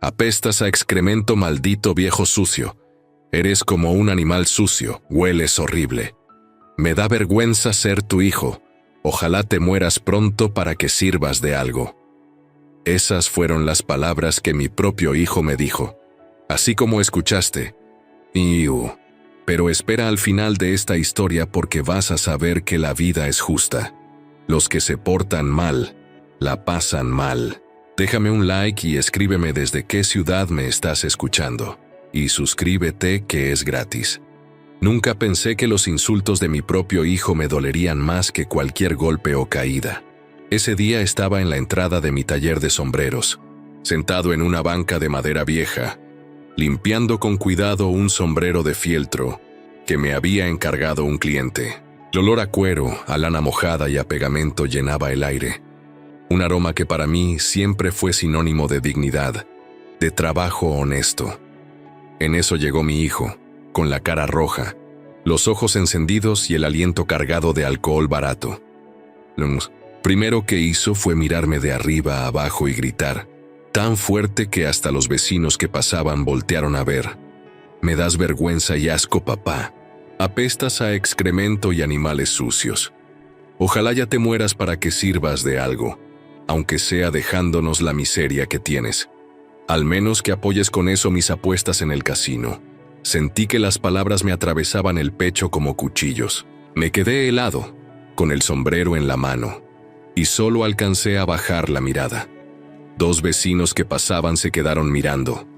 Apestas a excremento, maldito viejo sucio. Eres como un animal sucio, hueles horrible. Me da vergüenza ser tu hijo. Ojalá te mueras pronto para que sirvas de algo. Esas fueron las palabras que mi propio hijo me dijo. Así como escuchaste. Iu. Pero espera al final de esta historia porque vas a saber que la vida es justa. Los que se portan mal, la pasan mal. Déjame un like y escríbeme desde qué ciudad me estás escuchando. Y suscríbete, que es gratis. Nunca pensé que los insultos de mi propio hijo me dolerían más que cualquier golpe o caída. Ese día estaba en la entrada de mi taller de sombreros, sentado en una banca de madera vieja, limpiando con cuidado un sombrero de fieltro que me había encargado un cliente. El olor a cuero, a lana mojada y a pegamento llenaba el aire. Un aroma que para mí siempre fue sinónimo de dignidad, de trabajo honesto. En eso llegó mi hijo, con la cara roja, los ojos encendidos y el aliento cargado de alcohol barato. Lo primero que hizo fue mirarme de arriba a abajo y gritar, tan fuerte que hasta los vecinos que pasaban voltearon a ver. Me das vergüenza y asco, papá. Apestas a excremento y animales sucios. Ojalá ya te mueras para que sirvas de algo, aunque sea dejándonos la miseria que tienes. Al menos que apoyes con eso mis apuestas en el casino. Sentí que las palabras me atravesaban el pecho como cuchillos. Me quedé helado, con el sombrero en la mano, y solo alcancé a bajar la mirada. Dos vecinos que pasaban se quedaron mirando.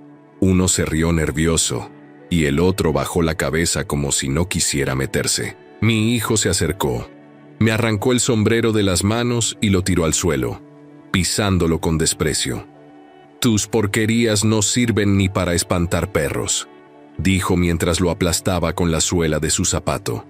Uno se rió nervioso, y el otro bajó la cabeza como si no quisiera meterse. Mi hijo se acercó. Me arrancó el sombrero de las manos y lo tiró al suelo, pisándolo con desprecio. Tus porquerías no sirven ni para espantar perros, dijo mientras lo aplastaba con la suela de su zapato.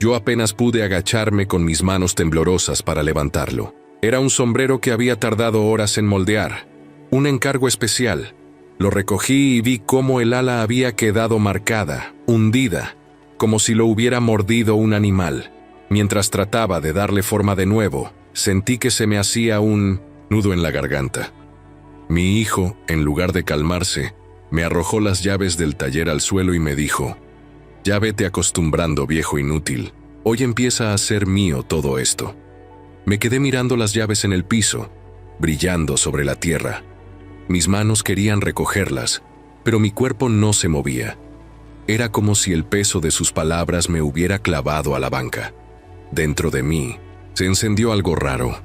Yo apenas pude agacharme con mis manos temblorosas para levantarlo. Era un sombrero que había tardado horas en moldear, un encargo especial. Lo recogí y vi cómo el ala había quedado marcada, hundida, como si lo hubiera mordido un animal. Mientras trataba de darle forma de nuevo, sentí que se me hacía un nudo en la garganta. Mi hijo, en lugar de calmarse, me arrojó las llaves del taller al suelo y me dijo, ya vete acostumbrando, viejo inútil. Hoy empieza a ser mío todo esto. Me quedé mirando las llaves en el piso, brillando sobre la tierra. Mis manos querían recogerlas, pero mi cuerpo no se movía. Era como si el peso de sus palabras me hubiera clavado a la banca. Dentro de mí se encendió algo raro,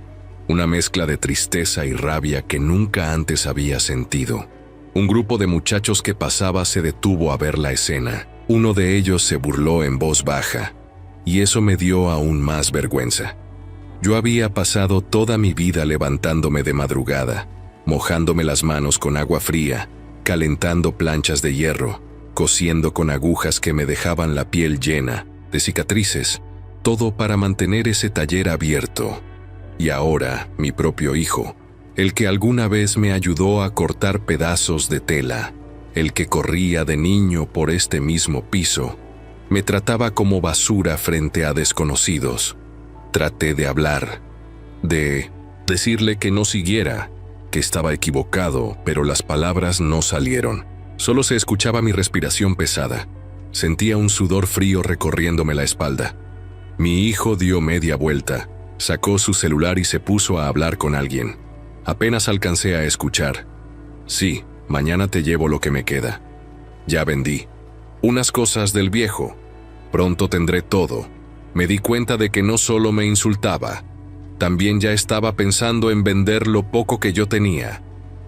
una mezcla de tristeza y rabia que nunca antes había sentido. Un grupo de muchachos que pasaba se detuvo a ver la escena. Uno de ellos se burló en voz baja, y eso me dio aún más vergüenza. Yo había pasado toda mi vida levantándome de madrugada, mojándome las manos con agua fría, calentando planchas de hierro, cosiendo con agujas que me dejaban la piel llena de cicatrices, todo para mantener ese taller abierto. Y ahora, mi propio hijo, el que alguna vez me ayudó a cortar pedazos de tela, el que corría de niño por este mismo piso, me trataba como basura frente a desconocidos. Traté de hablar, de decirle que no siguiera, que estaba equivocado, pero las palabras no salieron. Solo se escuchaba mi respiración pesada. Sentía un sudor frío recorriéndome la espalda. Mi hijo dio media vuelta, sacó su celular y se puso a hablar con alguien. Apenas alcancé a escuchar. Sí, mañana te llevo lo que me queda. Ya vendí unas cosas del viejo. Pronto tendré todo. Me di cuenta de que no solo me insultaba, también ya estaba pensando en vender lo poco que yo tenía.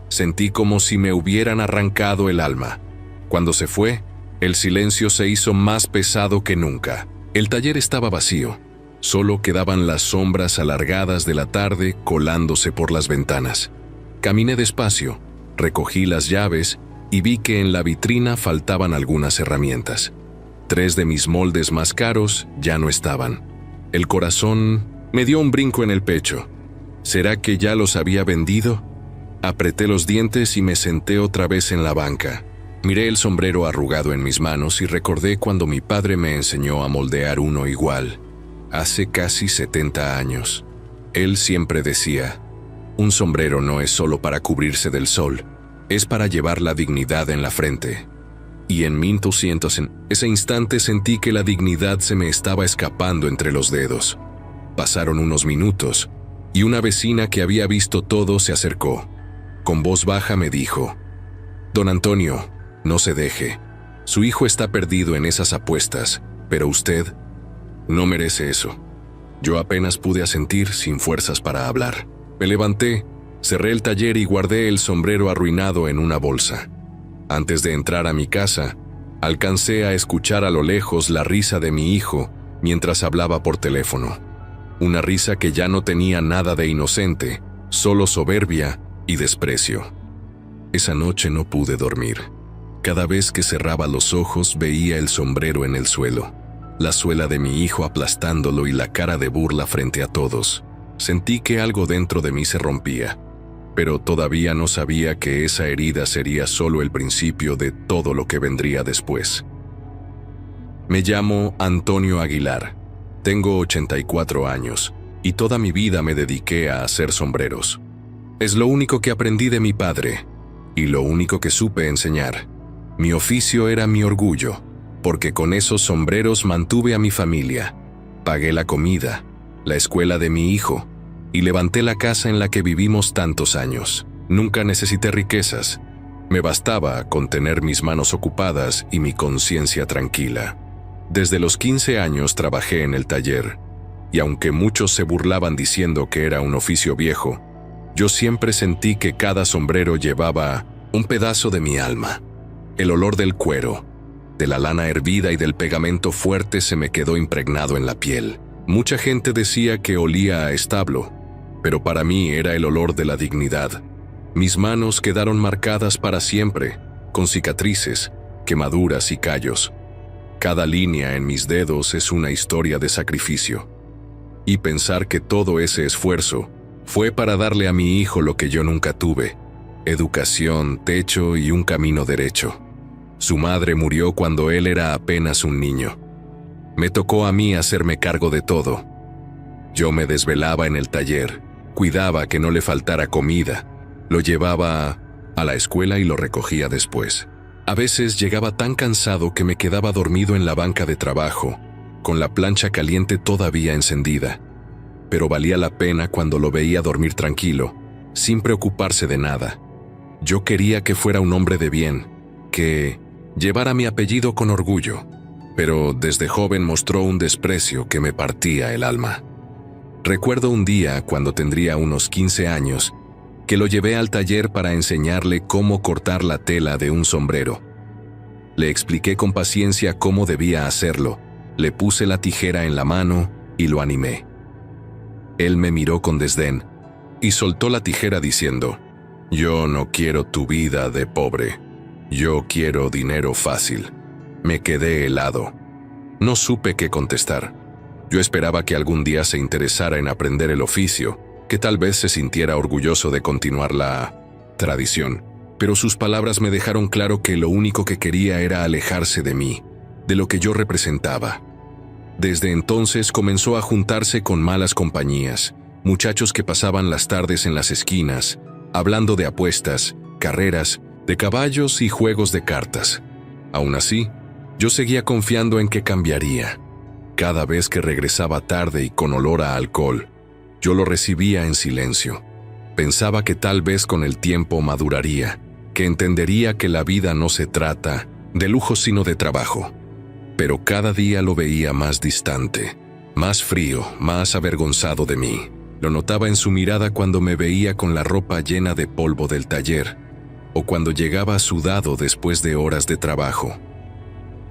Sentí como si me hubieran arrancado el alma. Cuando se fue, el silencio se hizo más pesado que nunca. El taller estaba vacío. Solo quedaban las sombras alargadas de la tarde colándose por las ventanas. Caminé despacio, recogí las llaves y vi que en la vitrina faltaban algunas herramientas. 3 de mis moldes más caros ya no estaban. El corazón me dio un brinco en el pecho. ¿Será que ya los había vendido? Apreté los dientes y me senté otra vez en la banca. Miré el sombrero arrugado en mis manos y recordé cuando mi padre me enseñó a moldear uno igual, hace casi 70 años. Él siempre decía, un sombrero no es solo para cubrirse del sol, Es para llevar la dignidad en la frente. Y en 1200, en ese instante sentí que la dignidad se me estaba escapando entre los dedos. Pasaron unos minutos, y una vecina que había visto todo se acercó. Con voz baja me dijo: «Don Antonio, no se deje. Su hijo está perdido en esas apuestas, pero usted no merece eso». Yo apenas pude asentir, sin fuerzas para hablar. Me levanté, cerré el taller y guardé el sombrero arruinado en una bolsa. Antes de entrar a mi casa, alcancé a escuchar a lo lejos la risa de mi hijo mientras hablaba por teléfono. Una risa que ya no tenía nada de inocente, solo soberbia y desprecio. Esa noche no pude dormir. Cada vez que cerraba los ojos veía el sombrero en el suelo, la suela de mi hijo aplastándolo y la cara de burla frente a todos. Sentí que algo dentro de mí se rompía, pero todavía no sabía que esa herida sería solo el principio de todo lo que vendría después. Me llamo Antonio Aguilar, tengo 84 años y toda mi vida me dediqué a hacer sombreros. Es lo único que aprendí de mi padre y lo único que supe enseñar. Mi oficio era mi orgullo, porque con esos sombreros mantuve a mi familia, pagué la comida, la escuela de mi hijo y levanté la casa en la que vivimos tantos años. Nunca necesité riquezas, me bastaba con tener mis manos ocupadas y mi conciencia tranquila. Desde los 15 años trabajé en el taller, y aunque muchos se burlaban diciendo que era un oficio viejo, yo siempre sentí que cada sombrero llevaba un pedazo de mi alma. El olor del cuero, de la lana hervida y del pegamento fuerte se me quedó impregnado en la piel. Mucha gente decía que olía a establo, pero para mí era el olor de la dignidad. Mis manos quedaron marcadas para siempre, con cicatrices, quemaduras y callos. Cada línea en mis dedos es una historia de sacrificio. Y pensar que todo ese esfuerzo fue para darle a mi hijo lo que yo nunca tuve: educación, techo y un camino derecho. Su madre murió cuando él era apenas un niño. Me tocó a mí hacerme cargo de todo. Yo me desvelaba en el taller, cuidaba que no le faltara comida, lo llevaba a la escuela y lo recogía después. A veces llegaba tan cansado que me quedaba dormido en la banca de trabajo, con la plancha caliente todavía encendida. Pero valía la pena cuando lo veía dormir tranquilo, sin preocuparse de nada. Yo quería que fuera un hombre de bien, que llevara mi apellido con orgullo, pero desde joven mostró un desprecio que me partía el alma. Recuerdo un día, cuando tendría unos 15 años, que lo llevé al taller para enseñarle cómo cortar la tela de un sombrero. Le expliqué con paciencia cómo debía hacerlo, le puse la tijera en la mano y lo animé. Él me miró con desdén y soltó la tijera diciendo: «Yo no quiero tu vida de pobre. Yo quiero dinero fácil». Me quedé helado. No supe qué contestar. Yo esperaba que algún día se interesara en aprender el oficio, que tal vez se sintiera orgulloso de continuar la tradición, pero sus palabras me dejaron claro que lo único que quería era alejarse de mí, de lo que yo representaba. Desde entonces comenzó a juntarse con malas compañías, muchachos que pasaban las tardes en las esquinas, hablando de apuestas, carreras, de caballos y juegos de cartas. Aún así, yo seguía confiando en que cambiaría. Cada vez que regresaba tarde y con olor a alcohol, yo lo recibía en silencio. Pensaba que tal vez con el tiempo maduraría, que entendería que la vida no se trata de lujo sino de trabajo. Pero cada día lo veía más distante, más frío, más avergonzado de mí. Lo notaba en su mirada cuando me veía con la ropa llena de polvo del taller, o cuando llegaba sudado después de horas de trabajo.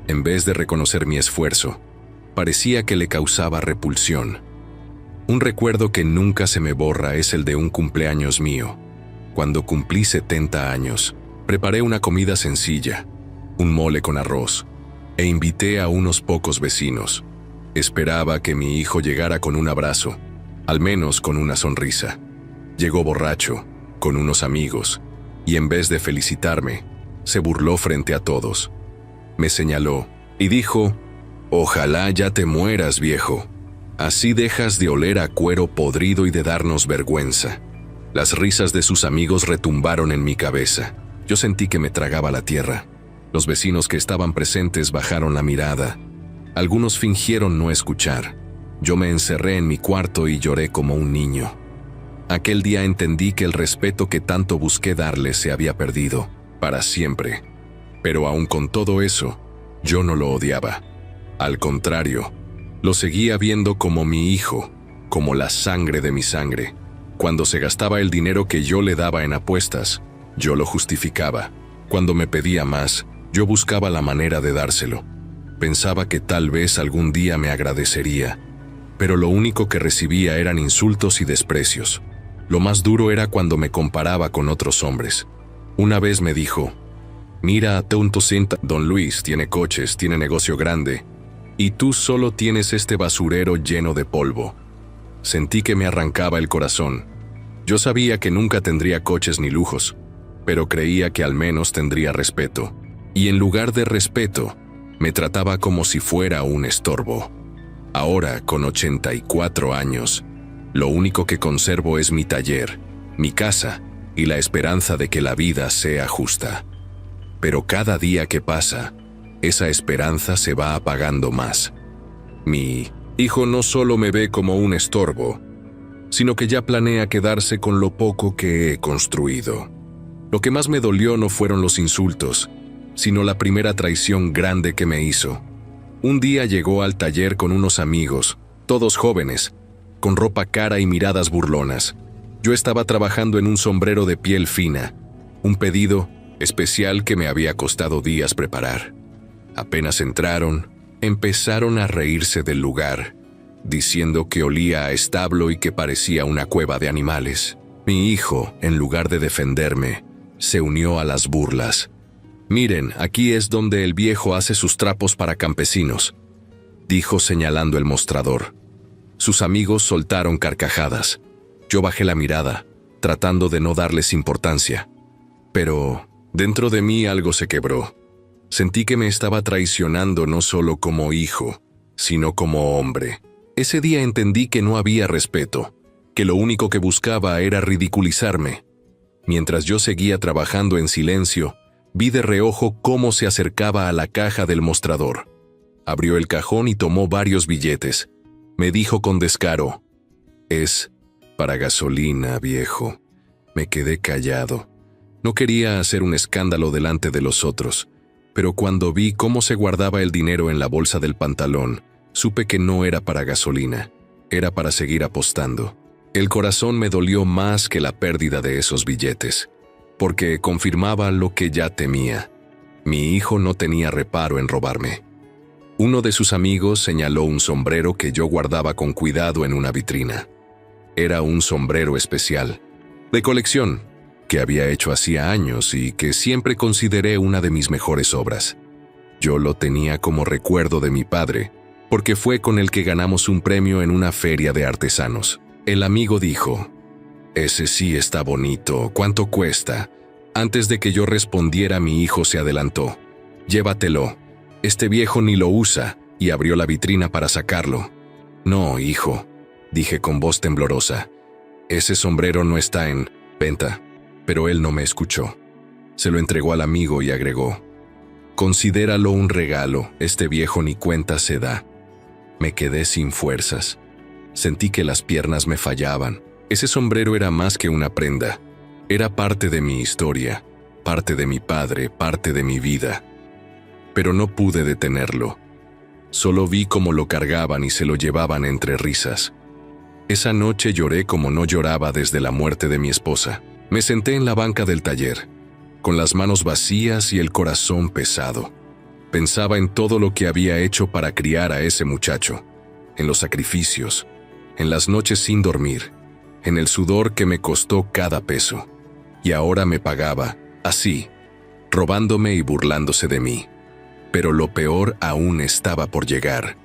En vez de reconocer mi esfuerzo, parecía que le causaba repulsión. Un recuerdo que nunca se me borra es el de un cumpleaños mío. Cuando cumplí 70 años, preparé una comida sencilla, un mole con arroz, e invité a unos pocos vecinos. Esperaba que mi hijo llegara con un abrazo, al menos con una sonrisa. Llegó borracho, con unos amigos, y en vez de felicitarme, se burló frente a todos. Me señaló y dijo: «Ojalá ya te mueras, viejo. Así dejas de oler a cuero podrido y de darnos vergüenza». Las risas de sus amigos retumbaron en mi cabeza. Yo sentí que me tragaba la tierra. Los vecinos que estaban presentes bajaron la mirada. Algunos fingieron no escuchar. Yo me encerré en mi cuarto y lloré como un niño. Aquel día entendí que el respeto que tanto busqué darle se había perdido, para siempre. Pero aún con todo eso, yo no lo odiaba. Al contrario, lo seguía viendo como mi hijo, como la sangre de mi sangre. Cuando se gastaba el dinero que yo le daba en apuestas, yo lo justificaba. Cuando me pedía más, yo buscaba la manera de dárselo. Pensaba que tal vez algún día me agradecería, pero lo único que recibía eran insultos y desprecios. Lo más duro era cuando me comparaba con otros hombres. Una vez me dijo: «Mira a tonto Cinta, Don Luis tiene coches, tiene negocio grande, y tú solo tienes este basurero lleno de polvo». Sentí que me arrancaba el corazón. Yo sabía que nunca tendría coches ni lujos, pero creía que al menos tendría respeto. Y en lugar de respeto, me trataba como si fuera un estorbo. Ahora, con 84 años, lo único que conservo es mi taller, mi casa y la esperanza de que la vida sea justa. Pero cada día que pasa, esa esperanza se va apagando más. Mi hijo no solo me ve como un estorbo, sino que ya planea quedarse con lo poco que he construido. Lo que más me dolió no fueron los insultos, sino la primera traición grande que me hizo. Un día llegó al taller con unos amigos, todos jóvenes, con ropa cara y miradas burlonas. Yo estaba trabajando en un sombrero de piel fina, un pedido especial que me había costado días preparar. Apenas entraron, empezaron a reírse del lugar, diciendo que olía a establo y que parecía una cueva de animales. Mi hijo, en lugar de defenderme, se unió a las burlas. «Miren, aquí es donde el viejo hace sus trapos para campesinos», dijo señalando el mostrador. Sus amigos soltaron carcajadas. Yo bajé la mirada, tratando de no darles importancia. Pero dentro de mí algo se quebró. Sentí que me estaba traicionando no solo como hijo, sino como hombre. Ese día entendí que no había respeto, que lo único que buscaba era ridiculizarme. Mientras yo seguía trabajando en silencio, vi de reojo cómo se acercaba a la caja del mostrador. Abrió el cajón y tomó varios billetes. Me dijo con descaro: «Es para gasolina, viejo». Me quedé callado. No quería hacer un escándalo delante de los otros, pero cuando vi cómo se guardaba el dinero en la bolsa del pantalón, supe que no era para gasolina, era para seguir apostando. El corazón me dolió más que la pérdida de esos billetes, porque confirmaba lo que ya temía. Mi hijo no tenía reparo en robarme. Uno de sus amigos señaló un sombrero que yo guardaba con cuidado en una vitrina. Era un sombrero especial, de colección, que había hecho hacía años y que siempre consideré una de mis mejores obras. Yo lo tenía como recuerdo de mi padre, porque fue con el que ganamos un premio en una feria de artesanos. El amigo dijo: «Ese sí está bonito, ¿cuánto cuesta?». Antes de que yo respondiera, mi hijo se adelantó: «Llévatelo, este viejo ni lo usa», y abrió la vitrina para sacarlo. «No, hijo», dije con voz temblorosa, «ese sombrero no está en venta». Pero él no me escuchó. Se lo entregó al amigo y agregó: «Considéralo un regalo, este viejo ni cuenta se da». Me quedé sin fuerzas. Sentí que las piernas me fallaban. Ese sombrero era más que una prenda. Era parte de mi historia, parte de mi padre, parte de mi vida. Pero no pude detenerlo. Solo vi cómo lo cargaban y se lo llevaban entre risas. Esa noche lloré como no lloraba desde la muerte de mi esposa. Me senté en la banca del taller, con las manos vacías y el corazón pesado. Pensaba en todo lo que había hecho para criar a ese muchacho, en los sacrificios, en las noches sin dormir, en el sudor que me costó cada peso. Y ahora me pagaba, así, robándome y burlándose de mí. Pero lo peor aún estaba por llegar.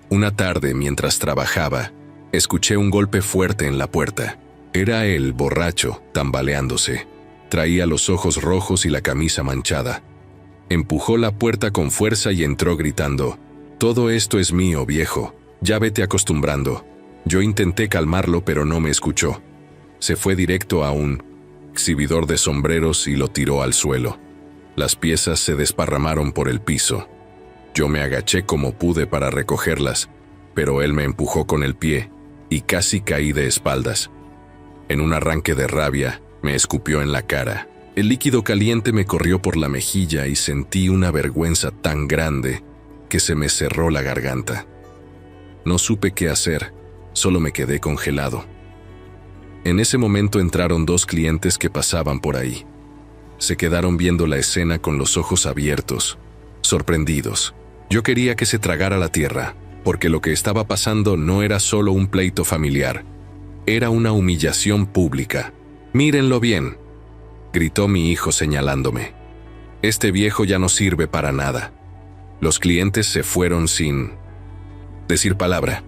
Una tarde, mientras trabajaba, escuché un golpe fuerte en la puerta. Era él, borracho, tambaleándose. Traía los ojos rojos y la camisa manchada. Empujó la puerta con fuerza y entró gritando: «Todo esto es mío, viejo. Ya vete acostumbrando». Yo intenté calmarlo, pero no me escuchó. Se fue directo a un exhibidor de sombreros, y lo tiró al suelo. Las piezas se desparramaron por el piso. Yo me agaché como pude para recogerlas, pero él me empujó con el pie y casi caí de espaldas. En un arranque de rabia, me escupió en la cara. El líquido caliente me corrió por la mejilla y sentí una vergüenza tan grande que se me cerró la garganta. No supe qué hacer, solo me quedé congelado. En ese momento entraron 2 clientes que pasaban por ahí. Se quedaron viendo la escena con los ojos abiertos, sorprendidos. Yo quería que se tragara la tierra, porque lo que estaba pasando no era solo un pleito familiar, era una humillación pública. «Mírenlo bien», gritó mi hijo señalándome. «Este viejo ya no sirve para nada». Los clientes se fueron sin decir palabra.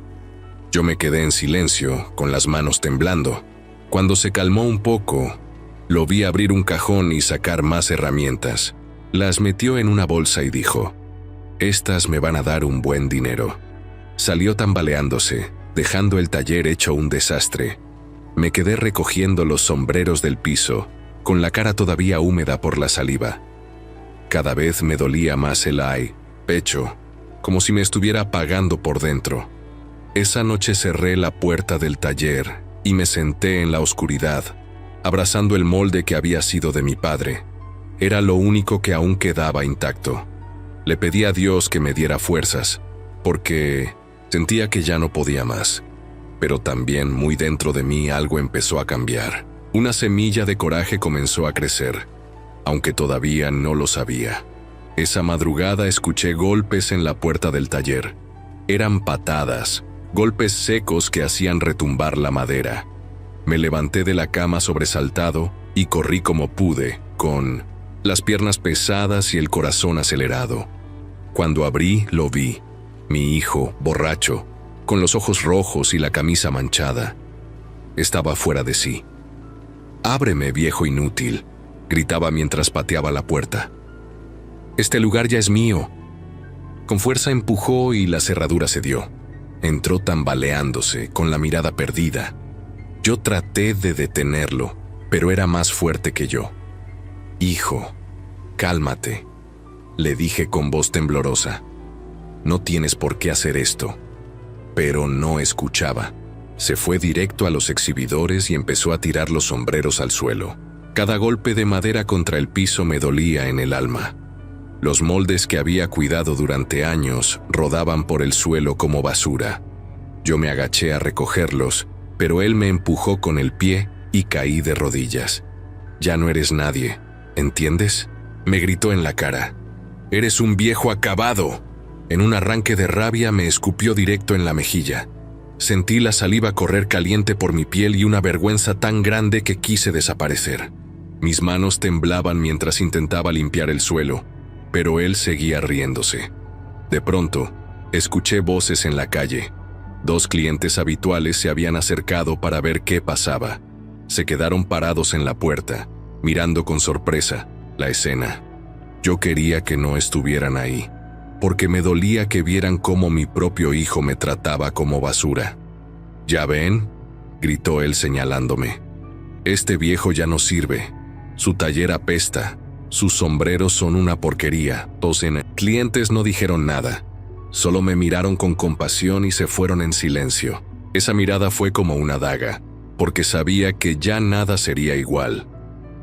Yo me quedé en silencio, con las manos temblando. Cuando se calmó un poco, lo vi abrir un cajón y sacar más herramientas. Las metió en una bolsa y dijo: «Estas me van a dar un buen dinero». Salió tambaleándose, dejando el taller hecho un desastre. Me quedé recogiendo los sombreros del piso, con la cara todavía húmeda por la saliva. Cada vez me dolía más el pecho, como si me estuviera apagando por dentro. Esa noche cerré la puerta del taller y me senté en la oscuridad, abrazando el molde que había sido de mi padre. Era lo único que aún quedaba intacto. Le pedí a Dios que me diera fuerzas, porque sentía que ya no podía más. Pero también muy dentro de mí algo empezó a cambiar. Una semilla de coraje comenzó a crecer, aunque todavía no lo sabía. Esa madrugada escuché golpes en la puerta del taller. Eran patadas, golpes secos que hacían retumbar la madera. Me levanté de la cama sobresaltado y corrí como pude, con las piernas pesadas y el corazón acelerado. Cuando abrí, lo vi. Mi hijo, borracho, con los ojos rojos y la camisa manchada. Estaba fuera de sí. «Ábreme, viejo inútil», gritaba mientras pateaba la puerta. «Este lugar ya es mío». Con fuerza empujó y la cerradura cedió. Entró tambaleándose, con la mirada perdida. Yo traté de detenerlo, pero era más fuerte que yo. «Hijo, cálmate», le dije con voz temblorosa. «No tienes por qué hacer esto». Pero no escuchaba. Se fue directo a los exhibidores y empezó a tirar los sombreros al suelo. Cada golpe de madera contra el piso me dolía en el alma. Los moldes que había cuidado durante años rodaban por el suelo como basura. Yo me agaché a recogerlos, pero él me empujó con el pie y caí de rodillas. «Ya no eres nadie, ¿entiendes?», me gritó en la cara. «Eres un viejo acabado». En un arranque de rabia me escupió directo en la mejilla. Sentí la saliva correr caliente por mi piel y una vergüenza tan grande que quise desaparecer. Mis manos temblaban mientras intentaba limpiar el suelo, pero él seguía riéndose. De pronto, escuché voces en la calle. 2 clientes habituales se habían acercado para ver qué pasaba. Se quedaron parados en la puerta, mirando con sorpresa la escena. Yo quería que no estuvieran ahí, porque me dolía que vieran cómo mi propio hijo me trataba como basura. «¿Ya ven?», gritó él señalándome. «Este viejo ya no sirve. Su taller apesta. Sus sombreros son una porquería». Los clientes no dijeron nada. Solo me miraron con compasión y se fueron en silencio. Esa mirada fue como una daga, porque sabía que ya nada sería igual.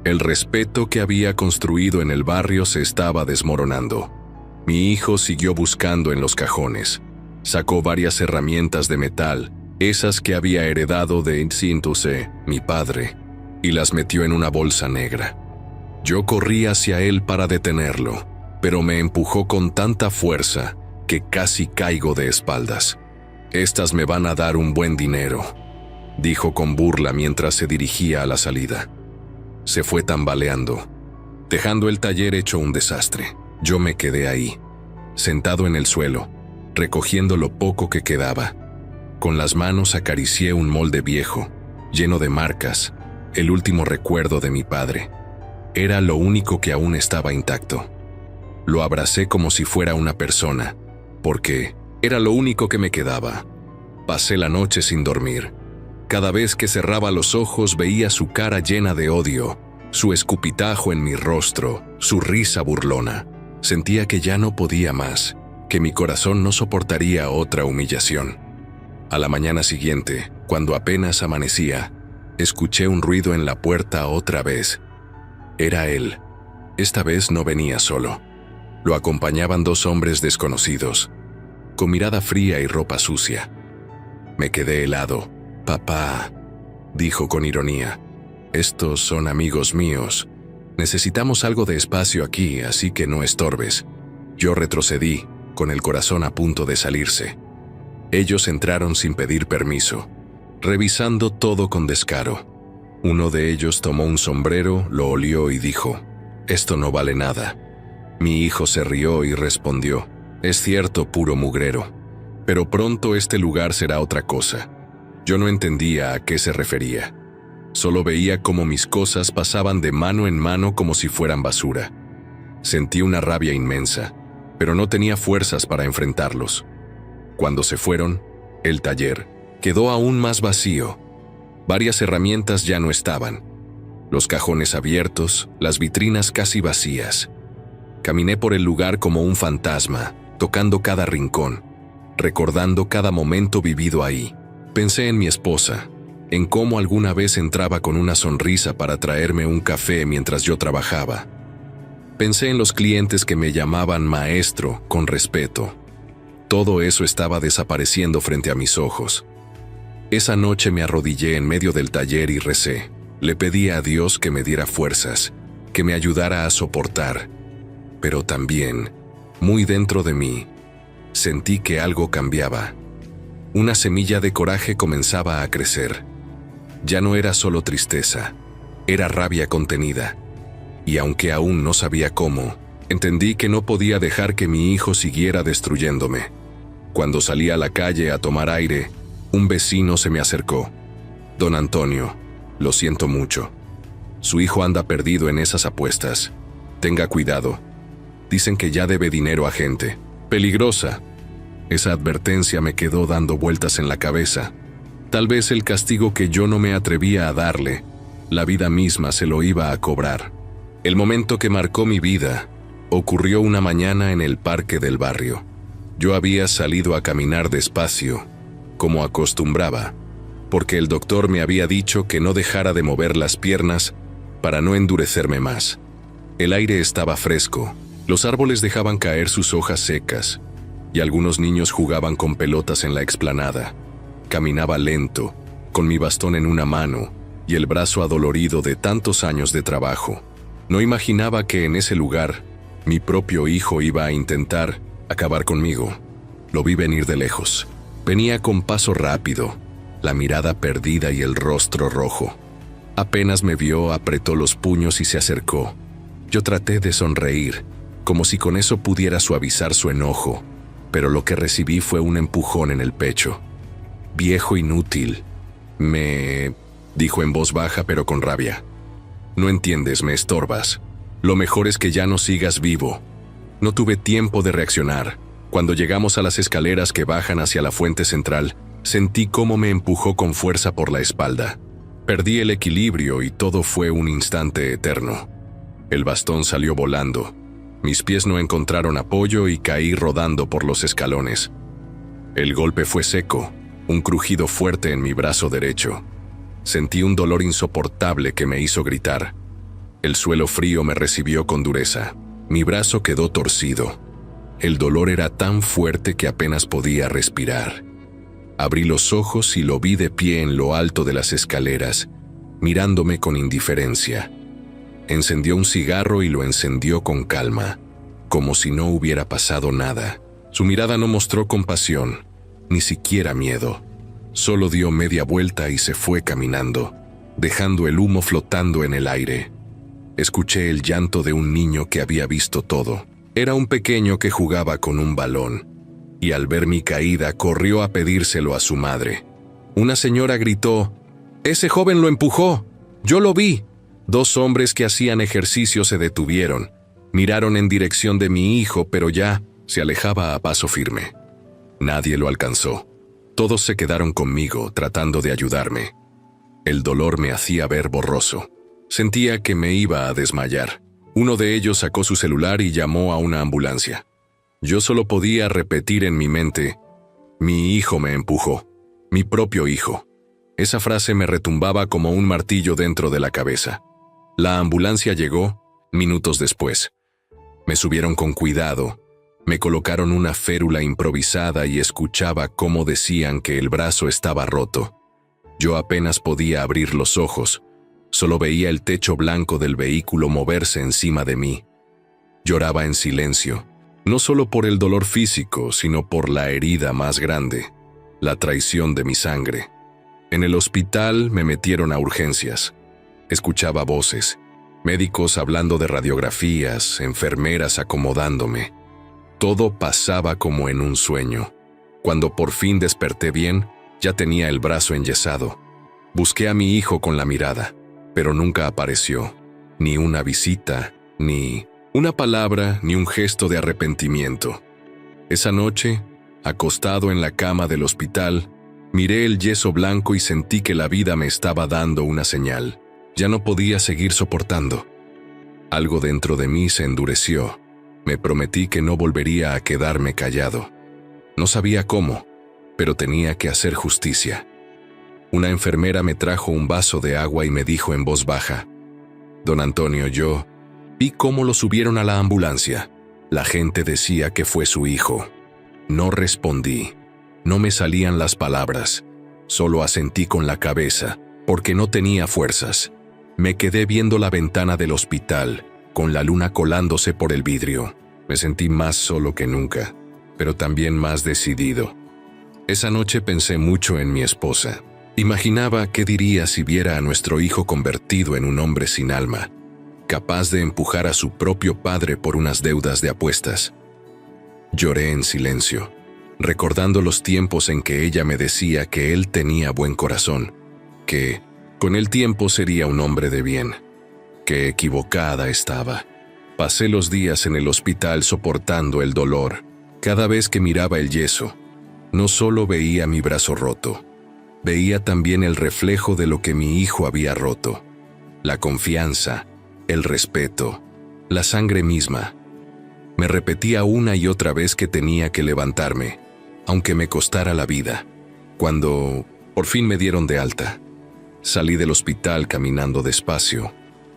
El respeto que había construido en el barrio se estaba desmoronando. Mi hijo siguió buscando en los cajones. Sacó varias herramientas de metal, esas que había heredado de Cintuse, mi padre, y las metió en una bolsa negra. Yo corrí hacia él para detenerlo, pero me empujó con tanta fuerza que casi caigo de espaldas. «Estas me van a dar un buen dinero», dijo con burla mientras se dirigía a la salida. Se fue tambaleando, dejando el taller hecho un desastre. Yo me quedé ahí, sentado en el suelo, recogiendo lo poco que quedaba. Con las manos acaricié un molde viejo, lleno de marcas, el último recuerdo de mi padre. Era lo único que aún estaba intacto. Lo abracé como si fuera una persona, porque era lo único que me quedaba. Pasé la noche sin dormir. Cada vez que cerraba los ojos veía su cara llena de odio su escupitajo en mi rostro, su risa burlona. Sentía que ya no podía más, que mi corazón no soportaría otra humillación. A la mañana siguiente, cuando apenas amanecía, escuché un ruido en la puerta otra vez. Era él. Esta vez no venía solo. Lo acompañaban 2 hombres desconocidos, con mirada fría y ropa sucia. Me quedé helado. «Papá», dijo con ironía, «estos son amigos míos. Necesitamos algo de espacio aquí, así que no estorbes». Yo retrocedí, con el corazón a punto de salirse. Ellos entraron sin pedir permiso, revisando todo con descaro. Uno de ellos tomó un sombrero, lo olió y dijo, «Esto no vale nada». Mi hijo se rió y respondió, «Es cierto, puro mugrero, pero pronto este lugar será otra cosa». Yo no entendía a qué se refería. Solo veía cómo mis cosas pasaban de mano en mano como si fueran basura. Sentí una rabia inmensa, pero no tenía fuerzas para enfrentarlos. Cuando se fueron, el taller quedó aún más vacío. Varias herramientas ya no estaban. Los cajones abiertos, las vitrinas casi vacías. Caminé por el lugar como un fantasma, tocando cada rincón, recordando cada momento vivido ahí. Pensé en mi esposa, en cómo alguna vez entraba con una sonrisa para traerme un café mientras yo trabajaba. Pensé en los clientes que me llamaban maestro con respeto. Todo eso estaba desapareciendo frente a mis ojos. Esa noche me arrodillé en medio del taller y recé. Le pedí a Dios que me diera fuerzas, que me ayudara a soportar. Pero también, muy dentro de mí, sentí que algo cambiaba. Una semilla de coraje comenzaba a crecer. Ya no era solo tristeza, era rabia contenida. Y aunque aún no sabía cómo, entendí que no podía dejar que mi hijo siguiera destruyéndome. Cuando salí a la calle a tomar aire, un vecino se me acercó. «Don Antonio, lo siento mucho. Su hijo anda perdido en esas apuestas. Tenga cuidado. Dicen que ya debe dinero a gente peligrosa». Esa advertencia me quedó dando vueltas en la cabeza. Tal vez el castigo que yo no me atrevía a darle, la vida misma se lo iba a cobrar. El momento que marcó mi vida ocurrió una mañana en el parque del barrio. Yo había salido a caminar despacio, como acostumbraba, porque el doctor me había dicho que no dejara de mover las piernas para no endurecerme más. El aire estaba fresco, los árboles dejaban caer sus hojas secas, y algunos niños jugaban con pelotas en la explanada. Caminaba lento, con mi bastón en una mano y el brazo adolorido de tantos años de trabajo. No imaginaba que en ese lugar mi propio hijo iba a intentar acabar conmigo. Lo vi venir de lejos. Venía con paso rápido, la mirada perdida y el rostro rojo. Apenas me vio, apretó los puños y se acercó. Yo traté de sonreír, como si con eso pudiera suavizar su enojo, pero lo que recibí fue un empujón en el pecho. «Viejo inútil», me dijo en voz baja pero con rabia. «No entiendes, me estorbas. Lo mejor es que ya no sigas vivo». No tuve tiempo de reaccionar. Cuando llegamos a las escaleras que bajan hacia la fuente central, sentí cómo me empujó con fuerza por la espalda. Perdí el equilibrio y todo fue un instante eterno. El bastón salió volando. Mis pies no encontraron apoyo y caí rodando por los escalones. El golpe fue seco, un crujido fuerte en mi brazo derecho. Sentí un dolor insoportable que me hizo gritar. El suelo frío me recibió con dureza. Mi brazo quedó torcido. El dolor era tan fuerte que apenas podía respirar. Abrí los ojos y lo vi de pie en lo alto de las escaleras, mirándome con indiferencia. Encendió un cigarro y lo encendió con calma, como si no hubiera pasado nada. Su mirada no mostró compasión, ni siquiera miedo. Solo dio media vuelta y se fue caminando, dejando el humo flotando en el aire. Escuché el llanto de un niño que había visto todo. Era un pequeño que jugaba con un balón, y al ver mi caída corrió a pedírselo a su madre. Una señora gritó: «¡Ese joven lo empujó! ¡Yo lo vi!». 2 hombres que hacían ejercicio se detuvieron, miraron en dirección de mi hijo, pero ya se alejaba a paso firme. Nadie lo alcanzó. Todos se quedaron conmigo, tratando de ayudarme. El dolor me hacía ver borroso. Sentía que me iba a desmayar. Uno de ellos sacó su celular y llamó a una ambulancia. Yo solo podía repetir en mi mente: mi hijo me empujó, mi propio hijo. Esa frase me retumbaba como un martillo dentro de la cabeza. La ambulancia llegó minutos después. Me subieron con cuidado, me colocaron una férula improvisada y escuchaba cómo decían que el brazo estaba roto. Yo apenas podía abrir los ojos, solo veía el techo blanco del vehículo moverse encima de mí. Lloraba en silencio, no solo por el dolor físico, sino por la herida más grande, la traición de mi sangre. En el hospital me metieron a urgencias. Escuchaba voces, médicos hablando de radiografías, enfermeras acomodándome. Todo pasaba como en un sueño. Cuando por fin desperté bien, ya tenía el brazo enyesado. Busqué a mi hijo con la mirada, pero nunca apareció. Ni una visita, ni una palabra, ni un gesto de arrepentimiento. Esa noche, acostado en la cama del hospital, miré el yeso blanco y sentí que la vida me estaba dando una señal. Ya no podía seguir soportando. Algo dentro de mí se endureció. Me prometí que no volvería a quedarme callado. No sabía cómo, pero tenía que hacer justicia. Una enfermera me trajo un vaso de agua y me dijo en voz baja: «Don Antonio, yo vi cómo lo subieron a la ambulancia. La gente decía que fue su hijo». No respondí. No me salían las palabras. Solo asentí con la cabeza, porque no tenía fuerzas. Me quedé viendo la ventana del hospital, con la luna colándose por el vidrio. Me sentí más solo que nunca, pero también más decidido. Esa noche pensé mucho en mi esposa. Imaginaba qué diría si viera a nuestro hijo convertido en un hombre sin alma, capaz de empujar a su propio padre por unas deudas de apuestas. Lloré en silencio, recordando los tiempos en que ella me decía que él tenía buen corazón, que con el tiempo sería un hombre de bien. Qué equivocada estaba. Pasé los días en el hospital soportando el dolor. Cada vez que miraba el yeso, no solo veía mi brazo roto, veía también el reflejo de lo que mi hijo había roto. La confianza, el respeto, la sangre misma. Me repetía una y otra vez que tenía que levantarme, aunque me costara la vida. Cuando por fin me dieron de alta, salí del hospital caminando despacio,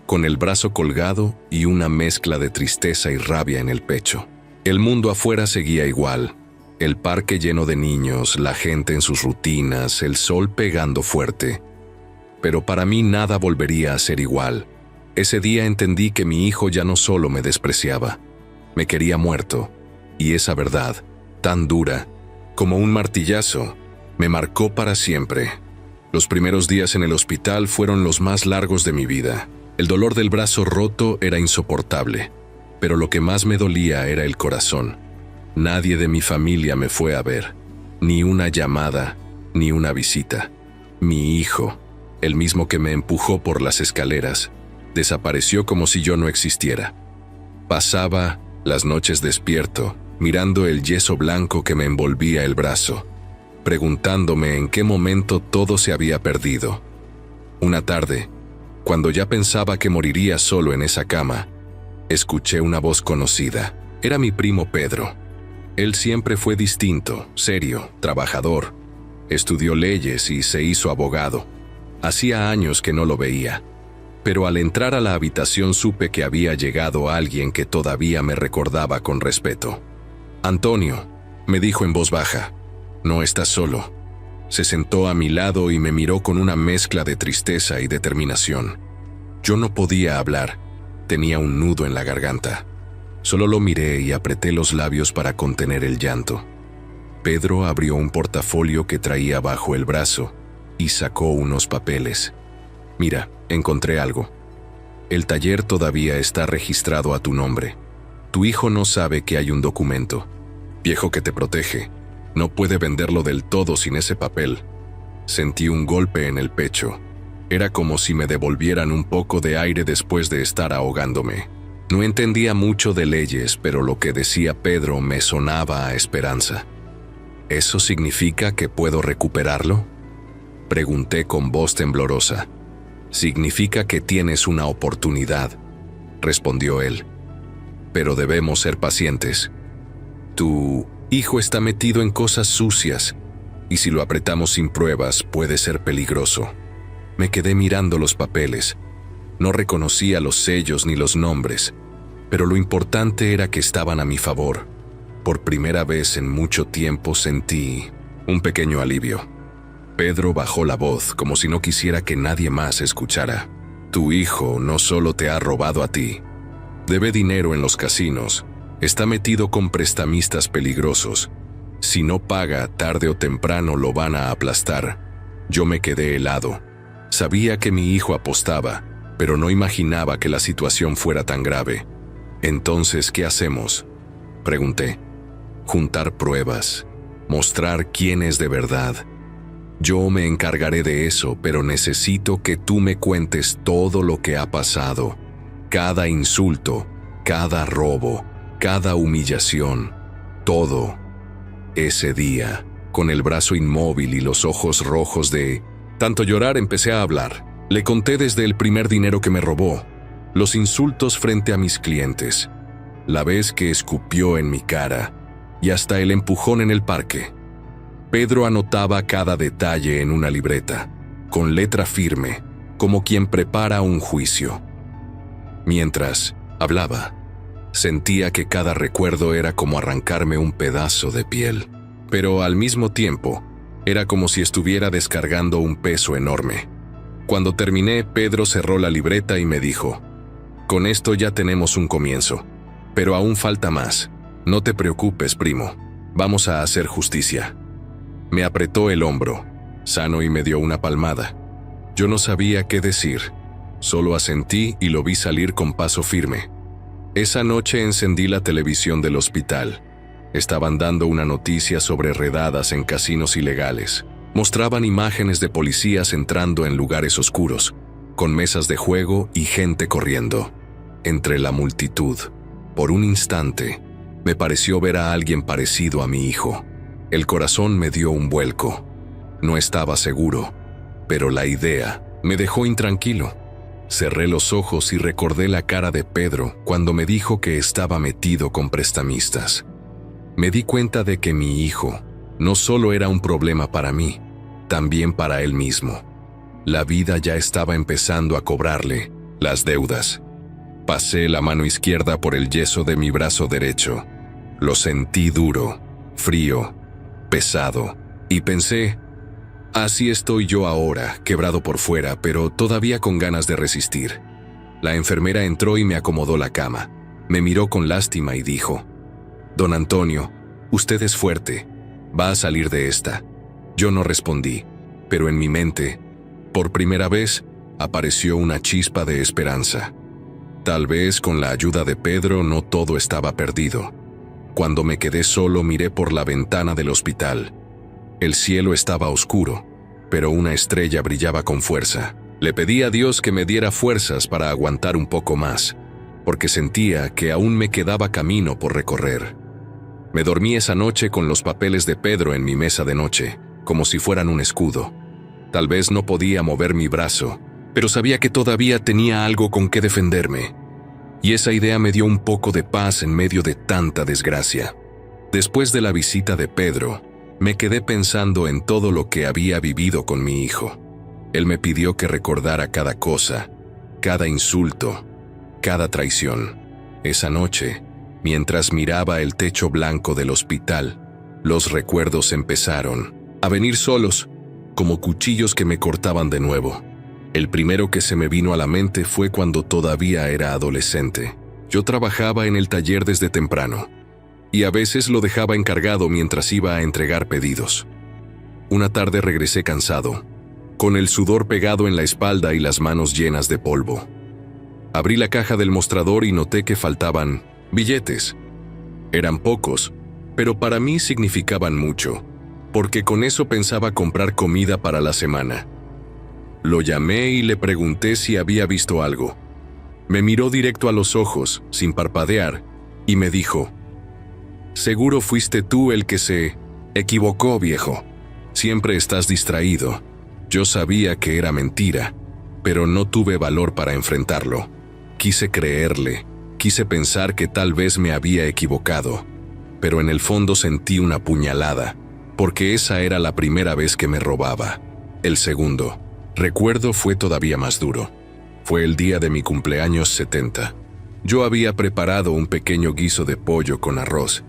con el brazo colgado y una mezcla de tristeza y rabia en el pecho. El mundo afuera seguía igual, el parque lleno de niños, la gente en sus rutinas, el sol pegando fuerte. Pero para mí nada volvería a ser igual. Ese día entendí que mi hijo ya no solo me despreciaba, me quería muerto, y esa verdad, tan dura, como un martillazo, me marcó para siempre. Los primeros días en el hospital fueron los más largos de mi vida. El dolor del brazo roto era insoportable, pero lo que más me dolía era el corazón. Nadie de mi familia me fue a ver, ni una llamada, ni una visita. Mi hijo, el mismo que me empujó por las escaleras, desapareció como si yo no existiera. Pasaba las noches despierto, mirando el yeso blanco que me envolvía el brazo, preguntándome en qué momento todo se había perdido. Una tarde, cuando ya pensaba que moriría solo en esa cama, escuché una voz conocida. Era mi primo Pedro. Él siempre fue distinto, serio, trabajador. Estudió leyes y se hizo abogado. Hacía años que no lo veía, pero al entrar a la habitación supe que había llegado alguien que todavía me recordaba con respeto. «Antonio», me dijo en voz baja, «no estás solo». Se sentó a mi lado y me miró con una mezcla de tristeza y determinación. Yo no podía hablar, tenía un nudo en la garganta. Solo lo miré y apreté los labios para contener el llanto. Pedro abrió un portafolio que traía bajo el brazo y sacó unos papeles. «Mira, encontré algo. El taller todavía está registrado a tu nombre. Tu hijo no sabe que hay un documento. Viejo que te protege. No puede venderlo del todo sin ese papel». Sentí un golpe en el pecho. Era como si me devolvieran un poco de aire después de estar ahogándome. No entendía mucho de leyes, pero lo que decía Pedro me sonaba a esperanza. «¿Eso significa que puedo recuperarlo?», pregunté con voz temblorosa. Significa que tienes una oportunidad, respondió él. Pero debemos ser pacientes. Tu hijo está metido en cosas sucias, y si lo apretamos sin pruebas puede ser peligroso. Me quedé mirando los papeles. No reconocía los sellos ni los nombres, pero lo importante era que estaban a mi favor. Por primera vez en mucho tiempo sentí un pequeño alivio. Pedro bajó la voz como si no quisiera que nadie más escuchara. Tu hijo no solo te ha robado a ti. Debe dinero en los casinos. Está metido con prestamistas peligrosos. Si no paga, tarde o temprano lo van a aplastar. Yo me quedé helado. Sabía que mi hijo apostaba, pero no imaginaba que la situación fuera tan grave. Entonces, ¿qué hacemos?, pregunté. Juntar pruebas. Mostrar quién es de verdad. Yo me encargaré de eso, pero necesito que tú me cuentes todo lo que ha pasado. Cada insulto, cada robo, cada humillación, todo. Ese día, con el brazo inmóvil y los ojos rojos de tanto llorar, empecé a hablar. Le conté desde el primer dinero que me robó, los insultos frente a mis clientes, la vez que escupió en mi cara y hasta el empujón en el parque. Pedro anotaba cada detalle en una libreta, con letra firme, como quien prepara un juicio. Mientras hablaba, sentía que cada recuerdo era como arrancarme un pedazo de piel, pero al mismo tiempo, era como si estuviera descargando un peso enorme. Cuando terminé, Pedro cerró la libreta y me dijo: «Con esto ya tenemos un comienzo, pero aún falta más. No te preocupes, primo, vamos a hacer justicia». Me apretó el hombro, sano, y me dio una palmada. Yo no sabía qué decir, solo asentí y lo vi salir con paso firme. Esa noche encendí la televisión del hospital. Estaban dando una noticia sobre redadas en casinos ilegales. Mostraban imágenes de policías entrando en lugares oscuros, con mesas de juego y gente corriendo. Entre la multitud, por un instante, me pareció ver a alguien parecido a mi hijo. El corazón me dio un vuelco. No estaba seguro, pero la idea me dejó intranquilo. Cerré los ojos y recordé la cara de Pedro cuando me dijo que estaba metido con prestamistas. Me di cuenta de que mi hijo no solo era un problema para mí, también para él mismo. La vida ya estaba empezando a cobrarle las deudas. Pasé la mano izquierda por el yeso de mi brazo derecho. Lo sentí duro, frío, pesado, y pensé: así estoy yo ahora, quebrado por fuera, pero todavía con ganas de resistir. La enfermera entró y me acomodó la cama. Me miró con lástima y dijo: «Don Antonio, usted es fuerte, va a salir de esta». Yo no respondí, pero en mi mente, por primera vez, apareció una chispa de esperanza. Tal vez con la ayuda de Pedro no todo estaba perdido. Cuando me quedé solo, miré por la ventana del hospital. El cielo estaba oscuro, pero una estrella brillaba con fuerza. Le pedí a Dios que me diera fuerzas para aguantar un poco más, porque sentía que aún me quedaba camino por recorrer. Me dormí esa noche con los papeles de Pedro en mi mesa de noche, como si fueran un escudo. Tal vez no podía mover mi brazo, pero sabía que todavía tenía algo con que defenderme. Y esa idea me dio un poco de paz en medio de tanta desgracia. Después de la visita de Pedro, me quedé pensando en todo lo que había vivido con mi hijo. Él me pidió que recordara cada cosa, cada insulto, cada traición. Esa noche, mientras miraba el techo blanco del hospital, los recuerdos empezaron a venir solos, como cuchillos que me cortaban de nuevo. El primero que se me vino a la mente fue cuando todavía era adolescente. Yo trabajaba en el taller desde temprano, y a veces lo dejaba encargado mientras iba a entregar pedidos. Una tarde regresé cansado, con el sudor pegado en la espalda y las manos llenas de polvo. Abrí la caja del mostrador y noté que faltaban billetes. Eran pocos, pero para mí significaban mucho, porque con eso pensaba comprar comida para la semana. Lo llamé y le pregunté si había visto algo. Me miró directo a los ojos, sin parpadear, y me dijo: «Seguro fuiste tú el que se equivocó, viejo. Siempre estás distraído». Yo sabía que era mentira, pero no tuve valor para enfrentarlo. Quise creerle, quise pensar que tal vez me había equivocado, pero en el fondo sentí una puñalada, porque esa era la primera vez que me robaba. El segundo recuerdo fue todavía más duro. Fue el día de mi cumpleaños 70. Yo había preparado un pequeño guiso de pollo con arroz.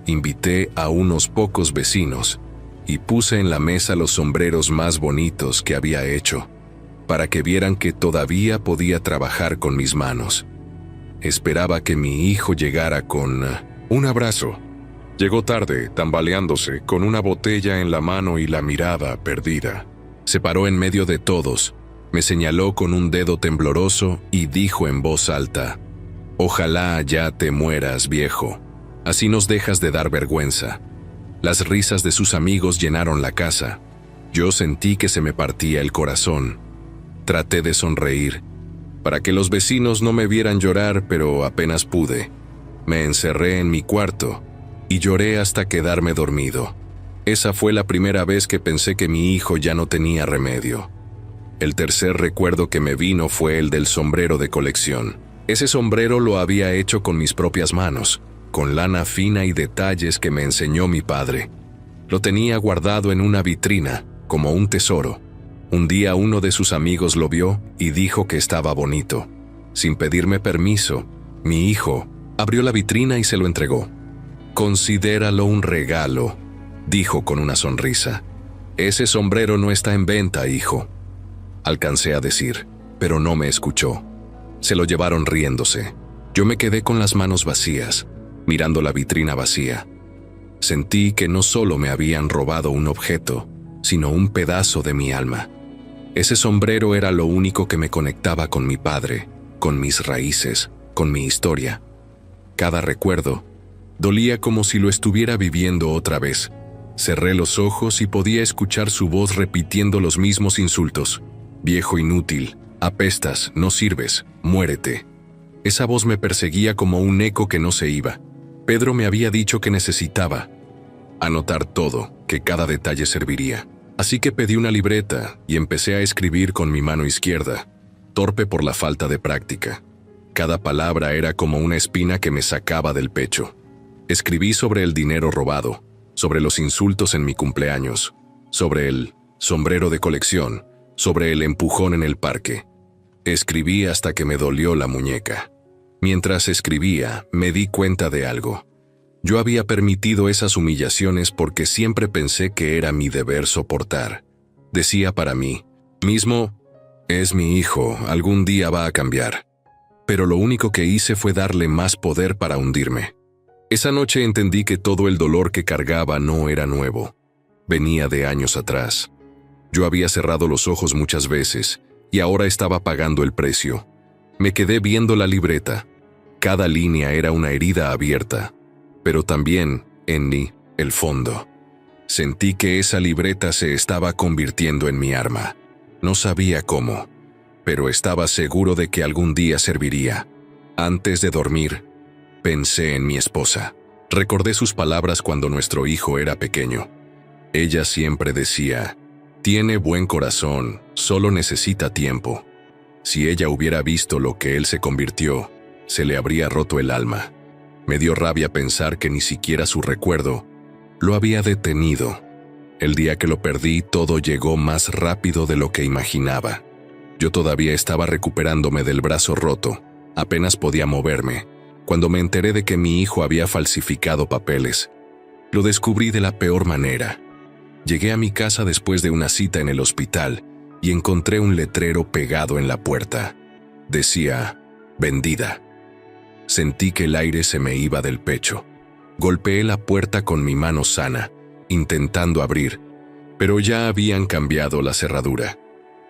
Invité a unos pocos vecinos y puse en la mesa los sombreros más bonitos que había hecho, para que vieran que todavía podía trabajar con mis manos. Esperaba que mi hijo llegara con un abrazo. Llegó tarde, tambaleándose, con una botella en la mano y la mirada perdida. Se paró en medio de todos, me señaló con un dedo tembloroso y dijo en voz alta: «Ojalá ya te mueras, viejo. Así nos dejas de dar vergüenza». Las risas de sus amigos llenaron la casa. Yo sentí que se me partía el corazón. Traté de sonreír, para que los vecinos no me vieran llorar, pero apenas pude. Me encerré en mi cuarto y lloré hasta quedarme dormido. Esa fue la primera vez que pensé que mi hijo ya no tenía remedio. El tercer recuerdo que me vino fue el del sombrero de colección. Ese sombrero lo había hecho con mis propias manos, con lana fina y detalles que me enseñó mi padre. Lo tenía guardado en una vitrina, como un tesoro. Un día uno de sus amigos lo vio y dijo que estaba bonito. Sin pedirme permiso, mi hijo abrió la vitrina y se lo entregó. «Considéralo un regalo», dijo con una sonrisa. «Ese sombrero no está en venta, hijo». Alcancé a decir, pero no me escuchó. Se lo llevaron riéndose. Yo me quedé con las manos vacías, mirando la vitrina vacía. Sentí que no solo me habían robado un objeto, sino un pedazo de mi alma. Ese sombrero era lo único que me conectaba con mi padre, con mis raíces, con mi historia. Cada recuerdo dolía como si lo estuviera viviendo otra vez. Cerré los ojos y podía escuchar su voz repitiendo los mismos insultos. «Viejo inútil, apestas, no sirves, muérete». Esa voz me perseguía como un eco que no se iba. Pedro me había dicho que necesitaba anotar todo, que cada detalle serviría. Así que pedí una libreta y empecé a escribir con mi mano izquierda, torpe por la falta de práctica. Cada palabra era como una espina que me sacaba del pecho. Escribí sobre el dinero robado, sobre los insultos en mi cumpleaños, sobre el sombrero de colección, sobre el empujón en el parque. Escribí hasta que me dolió la muñeca. Mientras escribía, me di cuenta de algo. Yo había permitido esas humillaciones porque siempre pensé que era mi deber soportar. Decía para mí mismo, «Es mi hijo, algún día va a cambiar». Pero lo único que hice fue darle más poder para hundirme. Esa noche entendí que todo el dolor que cargaba no era nuevo. Venía de años atrás. Yo había cerrado los ojos muchas veces y ahora estaba pagando el precio. Me quedé viendo la libreta. Cada línea era una herida abierta, pero también, en mí, el fondo. Sentí que esa libreta se estaba convirtiendo en mi arma. No sabía cómo, pero estaba seguro de que algún día serviría. Antes de dormir, pensé en mi esposa. Recordé sus palabras cuando nuestro hijo era pequeño. Ella siempre decía, «Tiene buen corazón, solo necesita tiempo». Si ella hubiera visto lo que él se convirtió, se le habría roto el alma. Me dio rabia pensar que ni siquiera su recuerdo lo había detenido. El día que lo perdí, todo llegó más rápido de lo que imaginaba. Yo todavía estaba recuperándome del brazo roto, apenas podía moverme, cuando me enteré de que mi hijo había falsificado papeles. Lo descubrí de la peor manera. Llegué a mi casa después de una cita en el hospital y encontré un letrero pegado en la puerta. Decía, «Vendida». Sentí que el aire se me iba del pecho. Golpeé la puerta con mi mano sana, intentando abrir, pero ya habían cambiado la cerradura.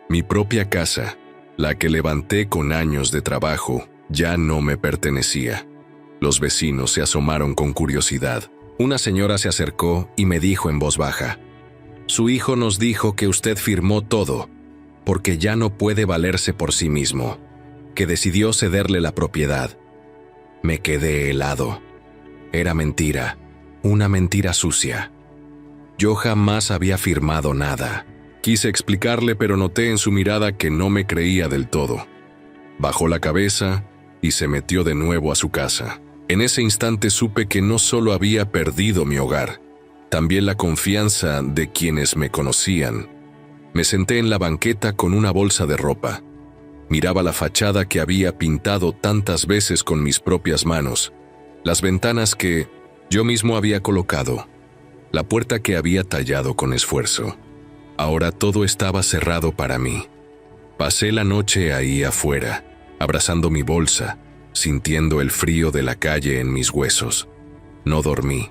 Mi propia casa, la que levanté con años de trabajo, ya no me pertenecía. Los vecinos se asomaron con curiosidad. Una señora se acercó y me dijo en voz baja, «Su hijo nos dijo que usted firmó todo, porque ya no puede valerse por sí mismo, que decidió cederle la propiedad». Me quedé helado. Era mentira, una mentira sucia. Yo jamás había firmado nada. Quise explicarle, pero noté en su mirada que no me creía del todo. Bajó la cabeza y se metió de nuevo a su casa. En ese instante supe que no solo había perdido mi hogar, también la confianza de quienes me conocían. Me senté en la banqueta con una bolsa de ropa. Miraba la fachada que había pintado tantas veces con mis propias manos, las ventanas que yo mismo había colocado, la puerta que había tallado con esfuerzo. Ahora todo estaba cerrado para mí. Pasé la noche ahí afuera, abrazando mi bolsa, sintiendo el frío de la calle en mis huesos. No dormí,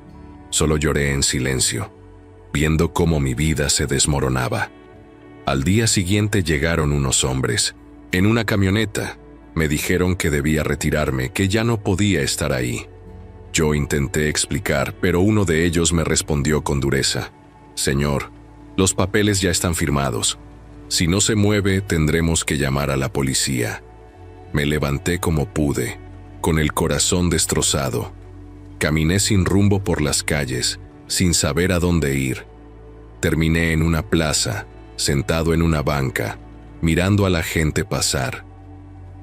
solo lloré en silencio, viendo cómo mi vida se desmoronaba. Al día siguiente llegaron unos hombres. En una camioneta, me dijeron que debía retirarme, que ya no podía estar ahí. Yo intenté explicar, pero uno de ellos me respondió con dureza: «Señor, los papeles ya están firmados. Si no se mueve, tendremos que llamar a la policía». Me levanté como pude, con el corazón destrozado. Caminé sin rumbo por las calles, sin saber a dónde ir. Terminé en una plaza, sentado en una banca, mirando a la gente pasar.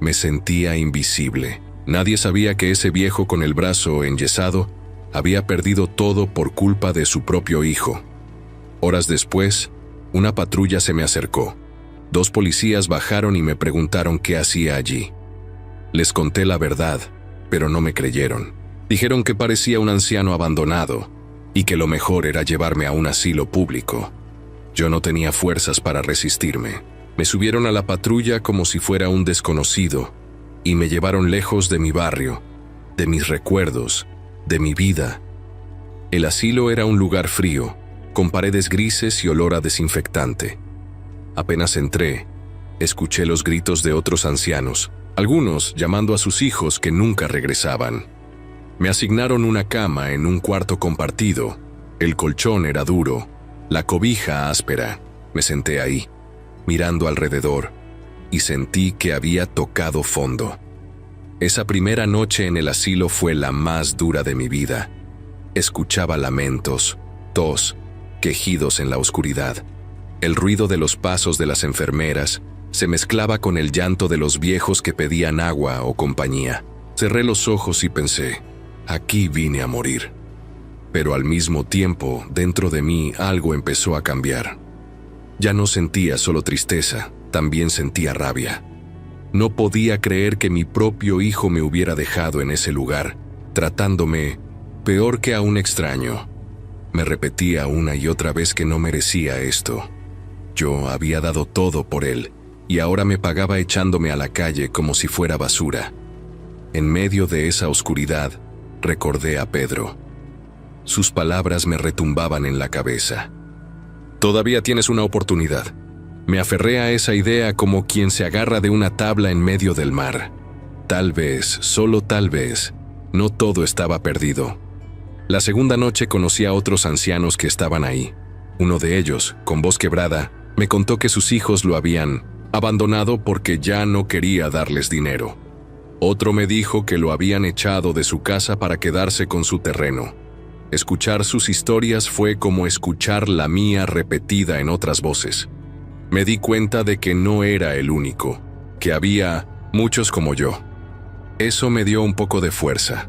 Me sentía invisible. Nadie sabía que ese viejo con el brazo enyesado había perdido todo por culpa de su propio hijo. Horas después, una patrulla se me acercó. 2 policías bajaron y me preguntaron qué hacía allí. Les conté la verdad, pero no me creyeron. Dijeron que parecía un anciano abandonado y que lo mejor era llevarme a un asilo público. Yo no tenía fuerzas para resistirme. Me subieron a la patrulla como si fuera un desconocido y me llevaron lejos de mi barrio, de mis recuerdos, de mi vida. El asilo era un lugar frío, con paredes grises y olor a desinfectante. Apenas entré, escuché los gritos de otros ancianos, algunos llamando a sus hijos que nunca regresaban. Me asignaron una cama en un cuarto compartido. El colchón era duro, la cobija áspera. Me senté ahí, mirando alrededor, y sentí que había tocado fondo. Esa primera noche en el asilo fue la más dura de mi vida. Escuchaba lamentos, tos, quejidos en la oscuridad. El ruido de los pasos de las enfermeras se mezclaba con el llanto de los viejos que pedían agua o compañía. Cerré los ojos y pensé, aquí vine a morir. Pero al mismo tiempo, dentro de mí algo empezó a cambiar. Ya no sentía solo tristeza, también sentía rabia. No podía creer que mi propio hijo me hubiera dejado en ese lugar, tratándome peor que a un extraño. Me repetía una y otra vez que no merecía esto. Yo había dado todo por él, y ahora me pagaba echándome a la calle como si fuera basura. En medio de esa oscuridad, recordé a Pedro. Sus palabras me retumbaban en la cabeza. Todavía tienes una oportunidad. Me aferré a esa idea como quien se agarra de una tabla en medio del mar. Tal vez, solo tal vez, no todo estaba perdido. La segunda noche conocí a otros ancianos que estaban ahí. Uno de ellos, con voz quebrada, me contó que sus hijos lo habían abandonado porque ya no quería darles dinero. Otro me dijo que lo habían echado de su casa para quedarse con su terreno. Escuchar sus historias fue como escuchar la mía repetida en otras voces. Me di cuenta de que no era el único, que había muchos como yo. Eso me dio un poco de fuerza.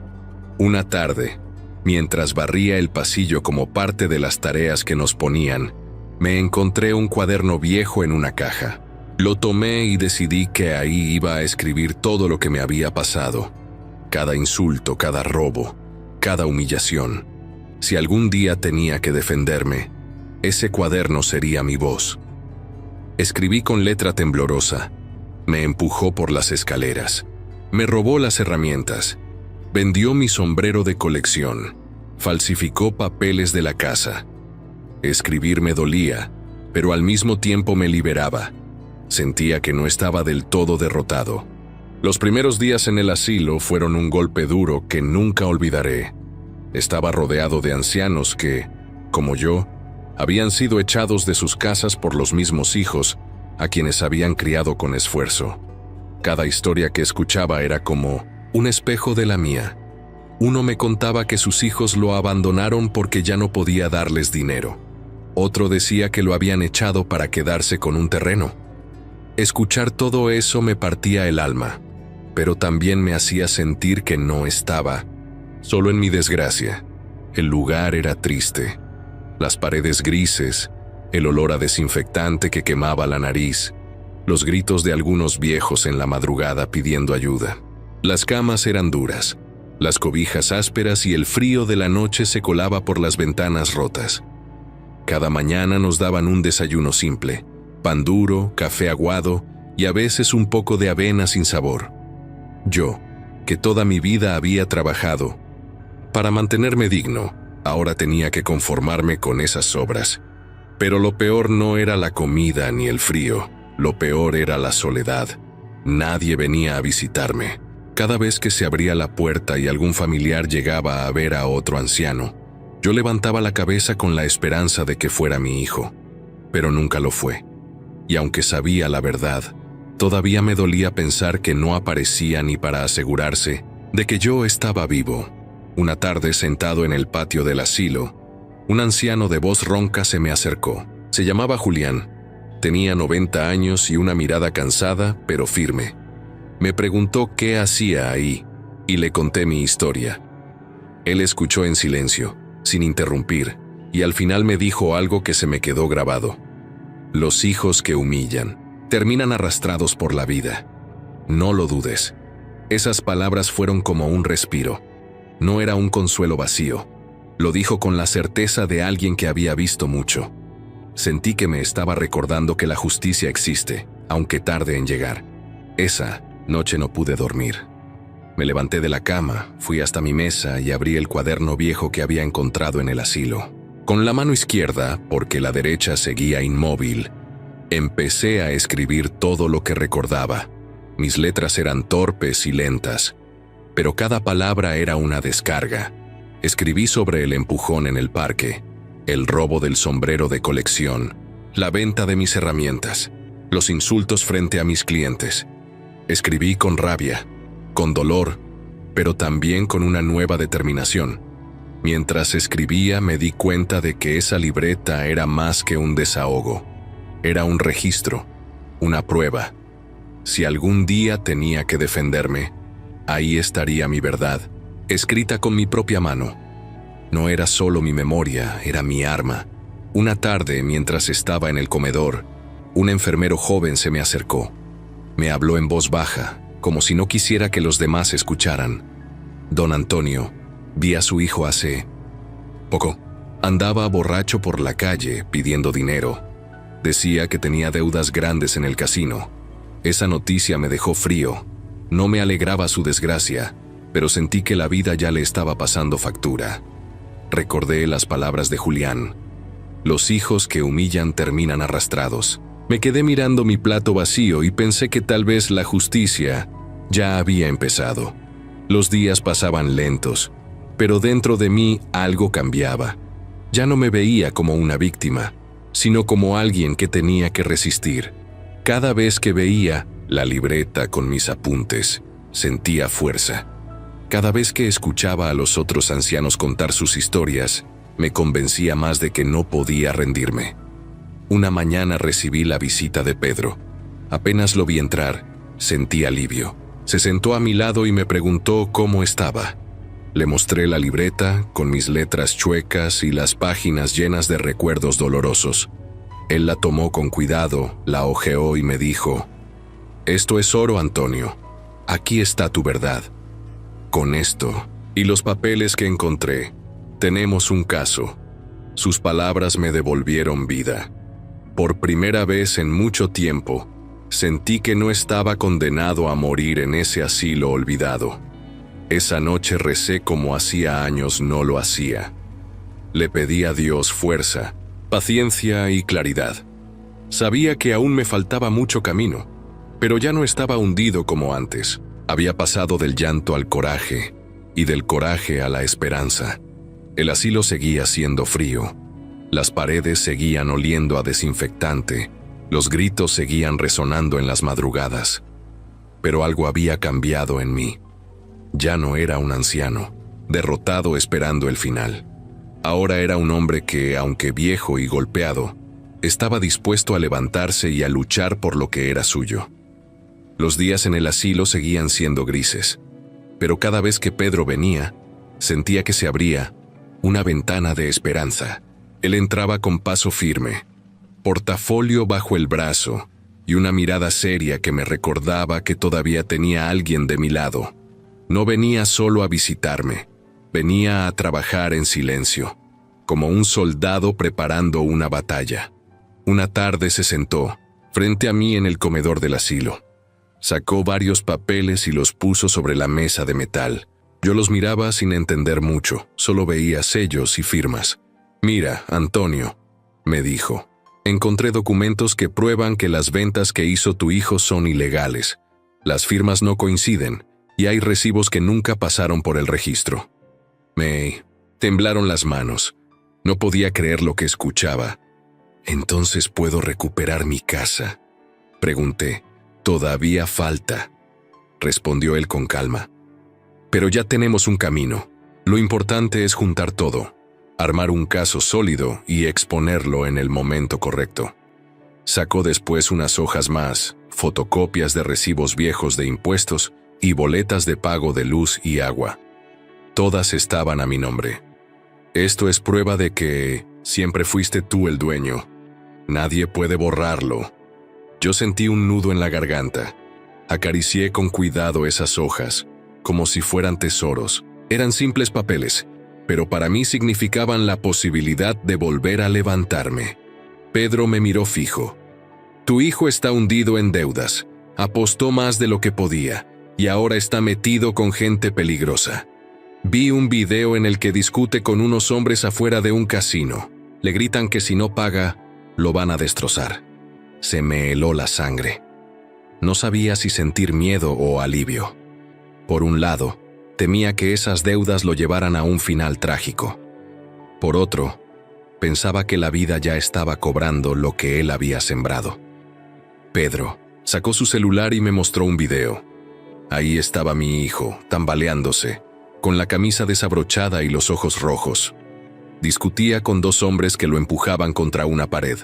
Una tarde, mientras barría el pasillo como parte de las tareas que nos ponían, me encontré un cuaderno viejo en una caja. Lo tomé y decidí que ahí iba a escribir todo lo que me había pasado. Cada insulto, cada robo, cada humillación. Si algún día tenía que defenderme, ese cuaderno sería mi voz. Escribí con letra temblorosa. Me empujó por las escaleras. Me robó las herramientas. Vendió mi sombrero de colección. Falsificó papeles de la casa. Escribir me dolía, pero al mismo tiempo me liberaba. Sentía que no estaba del todo derrotado. Los primeros días en el asilo fueron un golpe duro que nunca olvidaré. Estaba rodeado de ancianos que, como yo, habían sido echados de sus casas por los mismos hijos a quienes habían criado con esfuerzo. Cada historia que escuchaba era como un espejo de la mía. Uno me contaba que sus hijos lo abandonaron porque ya no podía darles dinero. Otro decía que lo habían echado para quedarse con un terreno. Escuchar todo eso me partía el alma, pero también me hacía sentir que no estaba solo en mi desgracia. El lugar era triste. Las paredes grises, el olor a desinfectante que quemaba la nariz, los gritos de algunos viejos en la madrugada pidiendo ayuda. Las camas eran duras, las cobijas ásperas y el frío de la noche se colaba por las ventanas rotas. Cada mañana nos daban un desayuno simple, pan duro, café aguado y a veces un poco de avena sin sabor. Yo, que toda mi vida había trabajado para mantenerme digno, ahora tenía que conformarme con esas sobras. Pero lo peor no era la comida ni el frío, lo peor era la soledad. Nadie venía a visitarme. Cada vez que se abría la puerta y algún familiar llegaba a ver a otro anciano, yo levantaba la cabeza con la esperanza de que fuera mi hijo, pero nunca lo fue. Y aunque sabía la verdad, todavía me dolía pensar que no aparecía ni para asegurarse de que yo estaba vivo. Una tarde, sentado en el patio del asilo, un anciano de voz ronca se me acercó. Se llamaba Julián. Tenía 90 años y una mirada cansada, pero firme. Me preguntó qué hacía ahí, y le conté mi historia. Él escuchó en silencio, sin interrumpir, y al final me dijo algo que se me quedó grabado. Los hijos que humillan terminan arrastrados por la vida. No lo dudes. Esas palabras fueron como un respiro. No era un consuelo vacío. Lo dijo con la certeza de alguien que había visto mucho. Sentí que me estaba recordando que la justicia existe, aunque tarde en llegar. Esa noche no pude dormir. Me levanté de la cama, fui hasta mi mesa y abrí el cuaderno viejo que había encontrado en el asilo. Con la mano izquierda, porque la derecha seguía inmóvil, empecé a escribir todo lo que recordaba. Mis letras eran torpes y lentas, pero cada palabra era una descarga. Escribí sobre el empujón en el parque, el robo del sombrero de colección, la venta de mis herramientas, los insultos frente a mis clientes. Escribí con rabia, con dolor, pero también con una nueva determinación. Mientras escribía me di cuenta de que esa libreta era más que un desahogo. Era un registro, una prueba. Si algún día tenía que defenderme, ahí estaría mi verdad, escrita con mi propia mano. No era solo mi memoria, era mi arma. Una tarde, mientras estaba en el comedor, un enfermero joven se me acercó. Me habló en voz baja, como si no quisiera que los demás escucharan. Don Antonio, vi a su hijo hace poco. Andaba borracho por la calle pidiendo dinero. Decía que tenía deudas grandes en el casino. Esa noticia me dejó frío. No me alegraba su desgracia, pero sentí que la vida ya le estaba pasando factura. Recordé las palabras de Julián. Los hijos que humillan terminan arrastrados. Me quedé mirando mi plato vacío y pensé que tal vez la justicia ya había empezado. Los días pasaban lentos, pero dentro de mí algo cambiaba. Ya no me veía como una víctima, sino como alguien que tenía que resistir. Cada vez que veía la libreta con mis apuntes, sentía fuerza. Cada vez que escuchaba a los otros ancianos contar sus historias, me convencía más de que no podía rendirme. Una mañana recibí la visita de Pedro. Apenas lo vi entrar, sentí alivio. Se sentó a mi lado y me preguntó cómo estaba. Le mostré la libreta con mis letras chuecas y las páginas llenas de recuerdos dolorosos. Él la tomó con cuidado, la hojeó y me dijo: «Esto es oro, Antonio. Aquí está tu verdad. Con esto y los papeles que encontré, tenemos un caso». Sus palabras me devolvieron vida. Por primera vez en mucho tiempo, sentí que no estaba condenado a morir en ese asilo olvidado. Esa noche recé como hacía años no lo hacía. Le pedí a Dios fuerza, paciencia y claridad. Sabía que aún me faltaba mucho camino, pero ya no estaba hundido como antes. Había pasado del llanto al coraje y del coraje a la esperanza. El asilo seguía siendo frío. Las paredes seguían oliendo a desinfectante. Los gritos seguían resonando en las madrugadas. Pero algo había cambiado en mí. Ya no era un anciano, derrotado esperando el final. Ahora era un hombre que, aunque viejo y golpeado, estaba dispuesto a levantarse y a luchar por lo que era suyo. Los días en el asilo seguían siendo grises, pero cada vez que Pedro venía, sentía que se abría una ventana de esperanza. Él entraba con paso firme, portafolio bajo el brazo y una mirada seria que me recordaba que todavía tenía a alguien de mi lado. No venía solo a visitarme, venía a trabajar en silencio, como un soldado preparando una batalla. Una tarde se sentó frente a mí en el comedor del asilo. Sacó varios papeles y los puso sobre la mesa de metal. Yo los miraba sin entender mucho, solo veía sellos y firmas. «Mira, Antonio», me dijo, «encontré documentos que prueban que las ventas que hizo tu hijo son ilegales. Las firmas no coinciden y hay recibos que nunca pasaron por el registro». Me temblaron las manos. No podía creer lo que escuchaba. «¿Entonces puedo recuperar mi casa?», pregunté. «Todavía falta», respondió él con calma. «Pero ya tenemos un camino. Lo importante es juntar todo, armar un caso sólido y exponerlo en el momento correcto». Sacó después unas hojas más, fotocopias de recibos viejos de impuestos y boletas de pago de luz y agua. Todas estaban a mi nombre. «Esto es prueba de que siempre fuiste tú el dueño. Nadie puede borrarlo». Yo sentí un nudo en la garganta. Acaricié con cuidado esas hojas, como si fueran tesoros. Eran simples papeles, pero para mí significaban la posibilidad de volver a levantarme. Pedro me miró fijo. «Tu hijo está hundido en deudas. Apostó más de lo que podía, y ahora está metido con gente peligrosa. Vi un video en el que discute con unos hombres afuera de un casino. Le gritan que si no paga, lo van a destrozar». Se me heló la sangre. No sabía si sentir miedo o alivio. Por un lado, temía que esas deudas lo llevaran a un final trágico. Por otro, pensaba que la vida ya estaba cobrando lo que él había sembrado. Pedro sacó su celular y me mostró un video. Ahí estaba mi hijo, tambaleándose, con la camisa desabrochada y los ojos rojos. Discutía con dos hombres que lo empujaban contra una pared.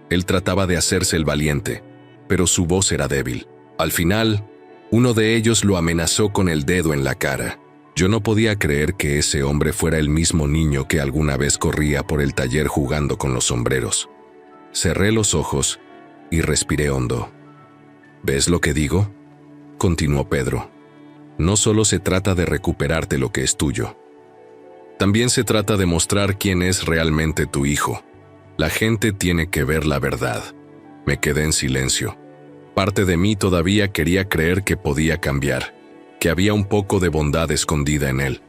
Él trataba de hacerse el valiente, pero su voz era débil. Al final, uno de ellos lo amenazó con el dedo en la cara. Yo no podía creer que ese hombre fuera el mismo niño que alguna vez corría por el taller jugando con los sombreros. Cerré los ojos y respiré hondo. «¿Ves lo que digo?», continuó Pedro. «No solo se trata de recuperarte lo que es tuyo. También se trata de mostrar quién es realmente tu hijo. La gente tiene que ver la verdad». Me quedé en silencio. Parte de mí todavía quería creer que podía cambiar, que había un poco de bondad escondida en él.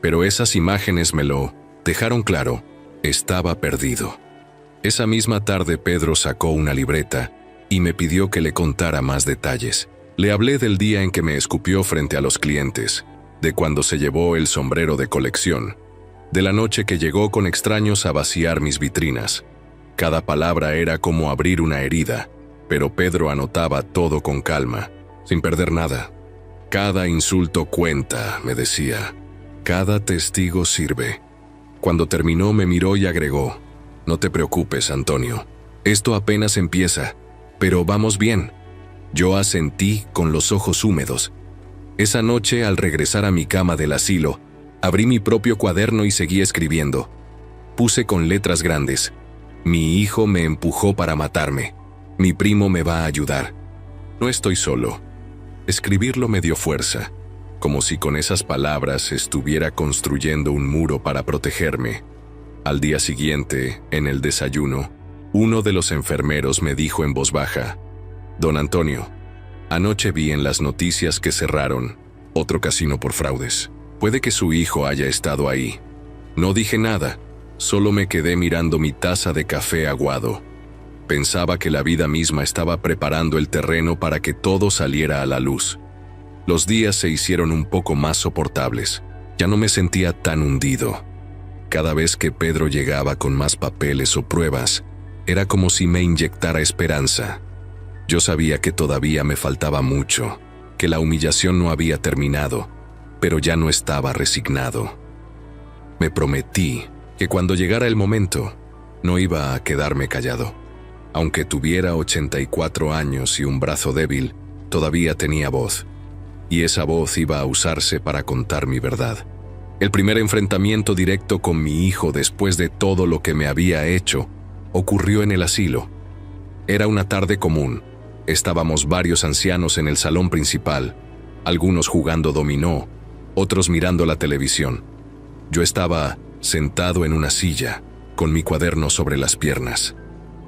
Pero esas imágenes me lo dejaron claro. Estaba perdido. Esa misma tarde Pedro sacó una libreta y me pidió que le contara más detalles. Le hablé del día en que me escupió frente a los clientes, de cuando se llevó el sombrero de colección, de la noche que llegó con extraños a vaciar mis vitrinas. Cada palabra era como abrir una herida, pero Pedro anotaba todo con calma, sin perder nada. «Cada insulto cuenta», me decía. «Cada testigo sirve». Cuando terminó me miró y agregó: «No te preocupes, Antonio. Esto apenas empieza, pero vamos bien». Yo asentí con los ojos húmedos. Esa noche, al regresar a mi cama del asilo, abrí mi propio cuaderno y seguí escribiendo. Puse con letras grandes: «Mi hijo me empujó para matarme. Mi primo me va a ayudar. No estoy solo». Escribirlo me dio fuerza, como si con esas palabras estuviera construyendo un muro para protegerme. Al día siguiente, en el desayuno, uno de los enfermeros me dijo en voz baja: «Don Antonio, anoche vi en las noticias que cerraron otro casino por fraudes. Puede que su hijo haya estado ahí». No dije nada, solo me quedé mirando mi taza de café aguado. Pensaba que la vida misma estaba preparando el terreno para que todo saliera a la luz. Los días se hicieron un poco más soportables. Ya no me sentía tan hundido. Cada vez que Pedro llegaba con más papeles o pruebas, era como si me inyectara esperanza. Yo sabía que todavía me faltaba mucho, que la humillación no había terminado, pero ya no estaba resignado. Me prometí que cuando llegara el momento, no iba a quedarme callado. Aunque tuviera 84 años y un brazo débil, todavía tenía voz. Y esa voz iba a usarse para contar mi verdad. El primer enfrentamiento directo con mi hijo después de todo lo que me había hecho ocurrió en el asilo. Era una tarde común. Estábamos varios ancianos en el salón principal, algunos jugando dominó, otros mirando la televisión. Yo estaba sentado en una silla, con mi cuaderno sobre las piernas,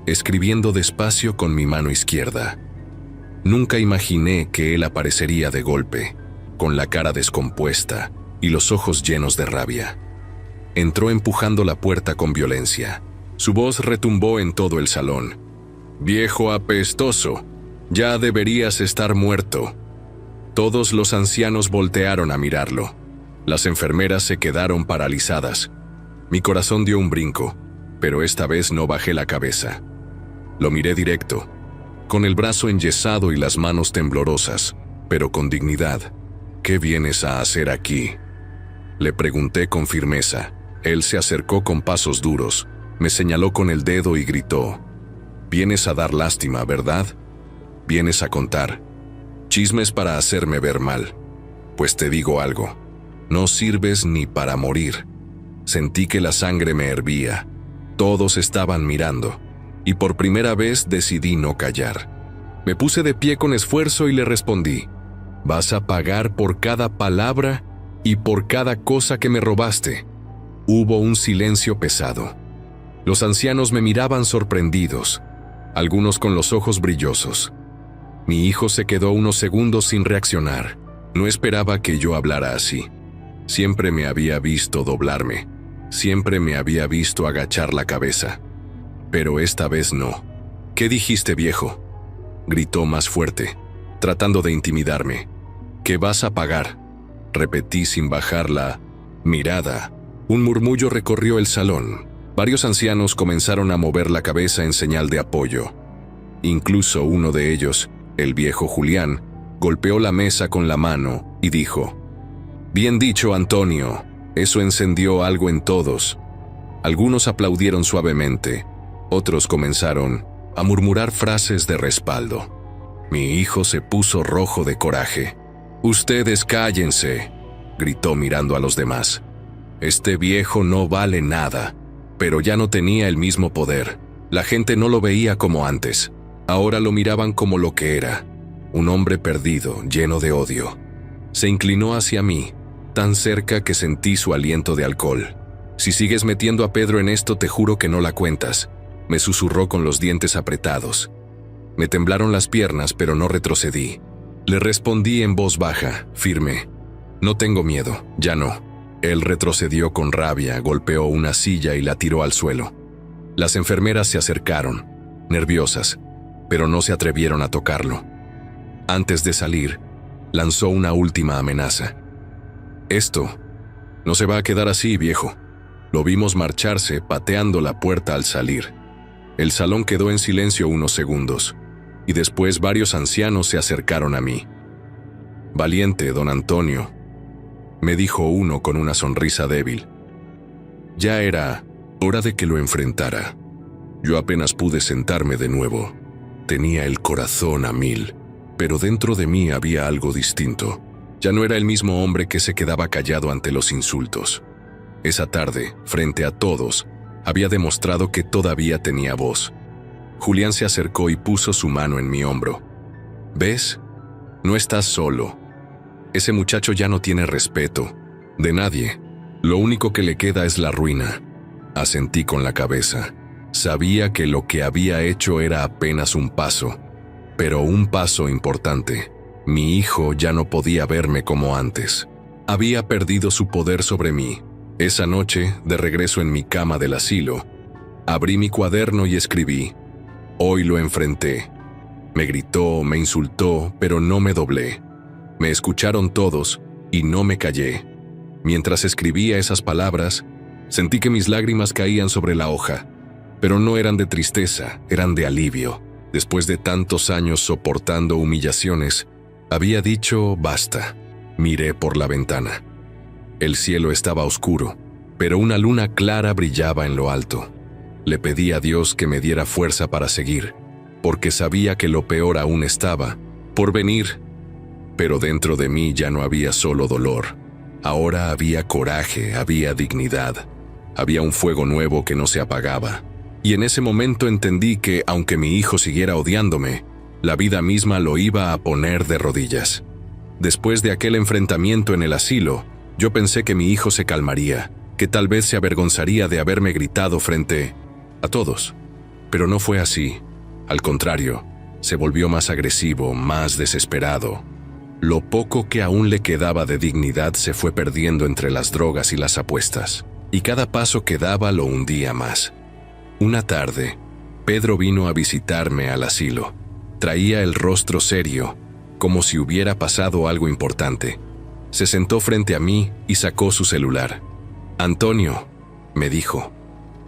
escribiendo despacio con mi mano izquierda. Nunca imaginé que él aparecería de golpe, con la cara descompuesta y los ojos llenos de rabia. Entró empujando la puerta con violencia. Su voz retumbó en todo el salón. «Viejo apestoso, ya deberías estar muerto». Todos los ancianos voltearon a mirarlo. Las enfermeras se quedaron paralizadas. Mi corazón dio un brinco, pero esta vez no bajé la cabeza. Lo miré directo, con el brazo enyesado y las manos temblorosas, pero con dignidad. «¿Qué vienes a hacer aquí?», le pregunté con firmeza. Él se acercó con pasos duros, me señaló con el dedo y gritó: «Vienes a dar lástima, ¿verdad? Vienes a contar chismes para hacerme ver mal. Pues te digo algo, no sirves ni para morir». Sentí que la sangre me hervía. Todos estaban mirando, y por primera vez decidí no callar. Me puse de pie con esfuerzo y le respondí: «Vas a pagar por cada palabra y por cada cosa que me robaste». Hubo un silencio pesado. Los ancianos me miraban sorprendidos, algunos con los ojos brillosos. Mi hijo se quedó unos segundos sin reaccionar. No esperaba que yo hablara así. Siempre me había visto doblarme. Siempre me había visto agachar la cabeza. Pero esta vez no. «¿Qué dijiste, viejo?», gritó más fuerte, tratando de intimidarme. «¿Qué vas a pagar?», repetí sin bajar la mirada. Un murmullo recorrió el salón. Varios ancianos comenzaron a mover la cabeza en señal de apoyo. Incluso uno de ellos, el viejo Julián, golpeó la mesa con la mano y dijo: «Bien dicho, Antonio». Eso encendió algo en todos. Algunos aplaudieron suavemente, otros comenzaron a murmurar frases de respaldo. Mi hijo se puso rojo de coraje. «Ustedes cállense», gritó mirando a los demás. «Este viejo no vale nada». Pero ya no tenía el mismo poder. La gente no lo veía como antes. Ahora lo miraban como lo que era: un hombre perdido, lleno de odio. Se inclinó hacia mí, tan cerca que sentí su aliento de alcohol. «Si sigues metiendo a Pedro en esto, te juro que no la cuentas», me susurró con los dientes apretados. Me temblaron las piernas, pero no retrocedí. Le respondí en voz baja, firme: «No tengo miedo, ya no». Él retrocedió con rabia, golpeó una silla y la tiró al suelo. Las enfermeras se acercaron, nerviosas, pero no se atrevieron a tocarlo. Antes de salir, lanzó una última amenaza: «Esto no se va a quedar así, viejo». Lo vimos marcharse, pateando la puerta al salir. El salón quedó en silencio unos segundos, y después varios ancianos se acercaron a mí. «Valiente, don Antonio», me dijo uno con una sonrisa débil. Ya era hora de que lo enfrentara. Yo apenas pude sentarme de nuevo. Tenía el corazón a 1000, pero dentro de mí había algo distinto. Ya no era el mismo hombre que se quedaba callado ante los insultos. Esa tarde, frente a todos, había demostrado que todavía tenía voz. Julián se acercó y puso su mano en mi hombro. «¿Ves? No estás solo. Ese muchacho ya no tiene respeto de nadie. Lo único que le queda es la ruina». Asentí con la cabeza. Sabía que lo que había hecho era apenas un paso, pero un paso importante. Mi hijo ya no podía verme como antes. Había perdido su poder sobre mí. Esa noche, de regreso en mi cama del asilo, abrí mi cuaderno y escribí: «Hoy lo enfrenté». Me gritó, me insultó, pero no me doblé. Me escucharon todos y no me callé. Mientras escribía esas palabras, sentí que mis lágrimas caían sobre la hoja, pero no eran de tristeza, eran de alivio. Después de tantos años soportando humillaciones, había dicho basta. Miré por la ventana. El cielo estaba oscuro. pero una luna clara brillaba en lo alto. Le pedí a Dios que me diera fuerza para seguir, porque sabía que lo peor aún estaba por venir. Pero dentro de mí ya no había solo dolor. Ahora había coraje, había dignidad, había un fuego nuevo que no se apagaba. Y en ese momento entendí que, aunque mi hijo siguiera odiándome, la vida misma lo iba a poner de rodillas. Después de aquel enfrentamiento en el asilo, yo pensé que mi hijo se calmaría, que tal vez se avergonzaría de haberme gritado frente a todos. Pero no fue así. Al contrario, se volvió más agresivo, más desesperado. Lo poco que aún le quedaba de dignidad se fue perdiendo entre las drogas y las apuestas, y cada paso que daba lo hundía más. Una tarde, Pedro vino a visitarme al asilo. Traía el rostro serio, como si hubiera pasado algo importante. Se sentó frente a mí y sacó su celular. «Antonio», me dijo,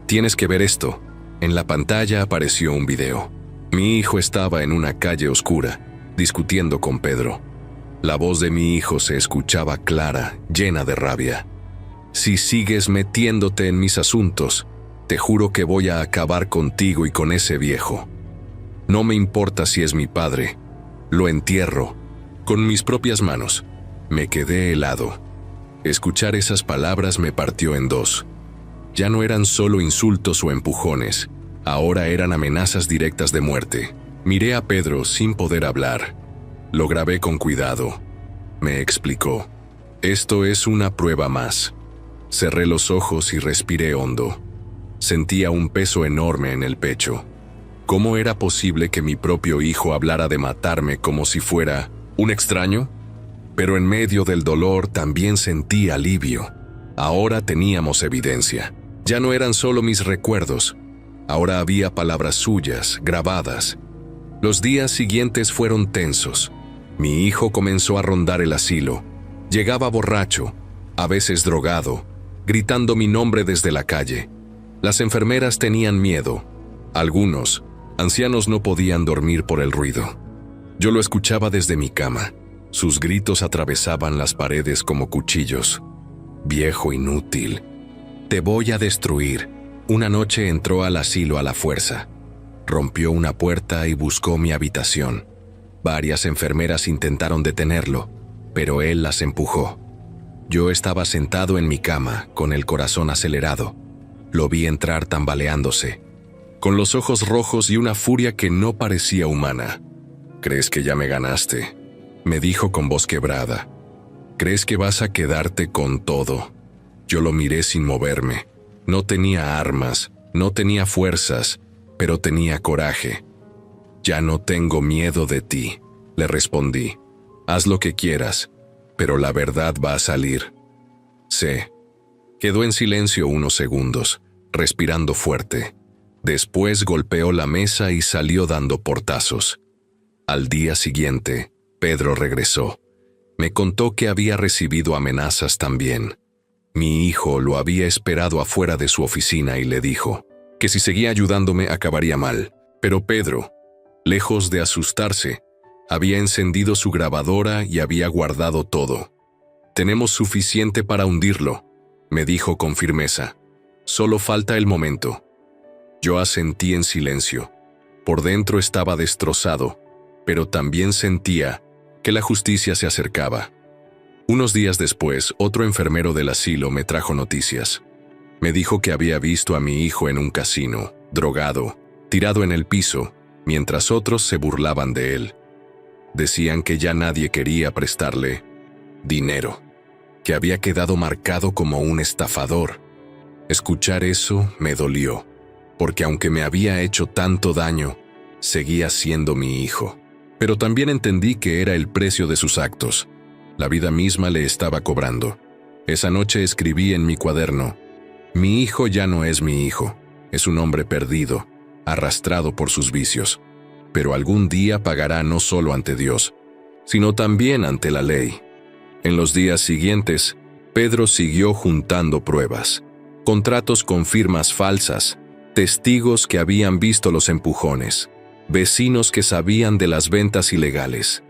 «tienes que ver esto». En la pantalla apareció un video. Mi hijo estaba en una calle oscura, discutiendo con Pedro. La voz de mi hijo se escuchaba clara, llena de rabia. «Si sigues metiéndote en mis asuntos, te juro que voy a acabar contigo y con ese viejo. No me importa si es mi padre, lo entierro, con mis propias manos». Me quedé helado. Escuchar esas palabras me partió en dos. Ya no eran solo insultos o empujones, ahora eran amenazas directas de muerte. Miré a Pedro sin poder hablar. Lo grabé con cuidado. Me explicó: «Esto es una prueba más». Cerré los ojos y respiré hondo. Sentía un peso enorme en el pecho. ¿Cómo era posible que mi propio hijo hablara de matarme como si fuera un extraño? Pero en medio del dolor también sentí alivio. Ahora teníamos evidencia. Ya no eran solo mis recuerdos. Ahora había palabras suyas, grabadas. Los días siguientes fueron tensos. Mi hijo comenzó a rondar el asilo. Llegaba borracho, a veces drogado, gritando mi nombre desde la calle. Las enfermeras tenían miedo. Algunos, ancianos, no podían dormir por el ruido. Yo lo escuchaba desde mi cama. Sus gritos atravesaban las paredes como cuchillos. «Viejo inútil, te voy a destruir». Una noche entró al asilo a la fuerza. Rompió una puerta y buscó mi habitación. Varias enfermeras intentaron detenerlo, pero él las empujó. Yo estaba sentado en mi cama, con el corazón acelerado. Lo vi entrar tambaleándose, con los ojos rojos y una furia que no parecía humana. «¿Crees que ya me ganaste?», me dijo con voz quebrada. «¿Crees que vas a quedarte con todo?». Yo lo miré sin moverme. No tenía armas, no tenía fuerzas, pero tenía coraje. «Ya no tengo miedo de ti», le respondí. «Haz lo que quieras, pero la verdad va a salir». «Sé». Quedó en silencio unos segundos, respirando fuerte. Después golpeó la mesa y salió dando portazos. Al día siguiente, Pedro regresó. Me contó que había recibido amenazas también. Mi hijo lo había esperado afuera de su oficina y le dijo que si seguía ayudándome acabaría mal. Pero Pedro, lejos de asustarse, había encendido su grabadora y había guardado todo. «Tenemos suficiente para hundirlo», me dijo con firmeza. «Solo falta el momento». Yo asentí en silencio. Por dentro estaba destrozado, pero también sentía que la justicia se acercaba. Unos días después, otro enfermero del asilo me trajo noticias. Me dijo que había visto a mi hijo en un casino, drogado, tirado en el piso, mientras otros se burlaban de él. Decían que ya nadie quería prestarle dinero, que había quedado marcado como un estafador. Escuchar eso me dolió, porque aunque me había hecho tanto daño, seguía siendo mi hijo. Pero también entendí que era el precio de sus actos. La vida misma le estaba cobrando. Esa noche escribí en mi cuaderno: «Mi hijo ya no es mi hijo, es un hombre perdido, arrastrado por sus vicios. Pero algún día pagará no solo ante Dios, sino también ante la ley». En los días siguientes, Pedro siguió juntando pruebas, contratos con firmas falsas, testigos que habían visto los empujones, vecinos que sabían de las ventas ilegales.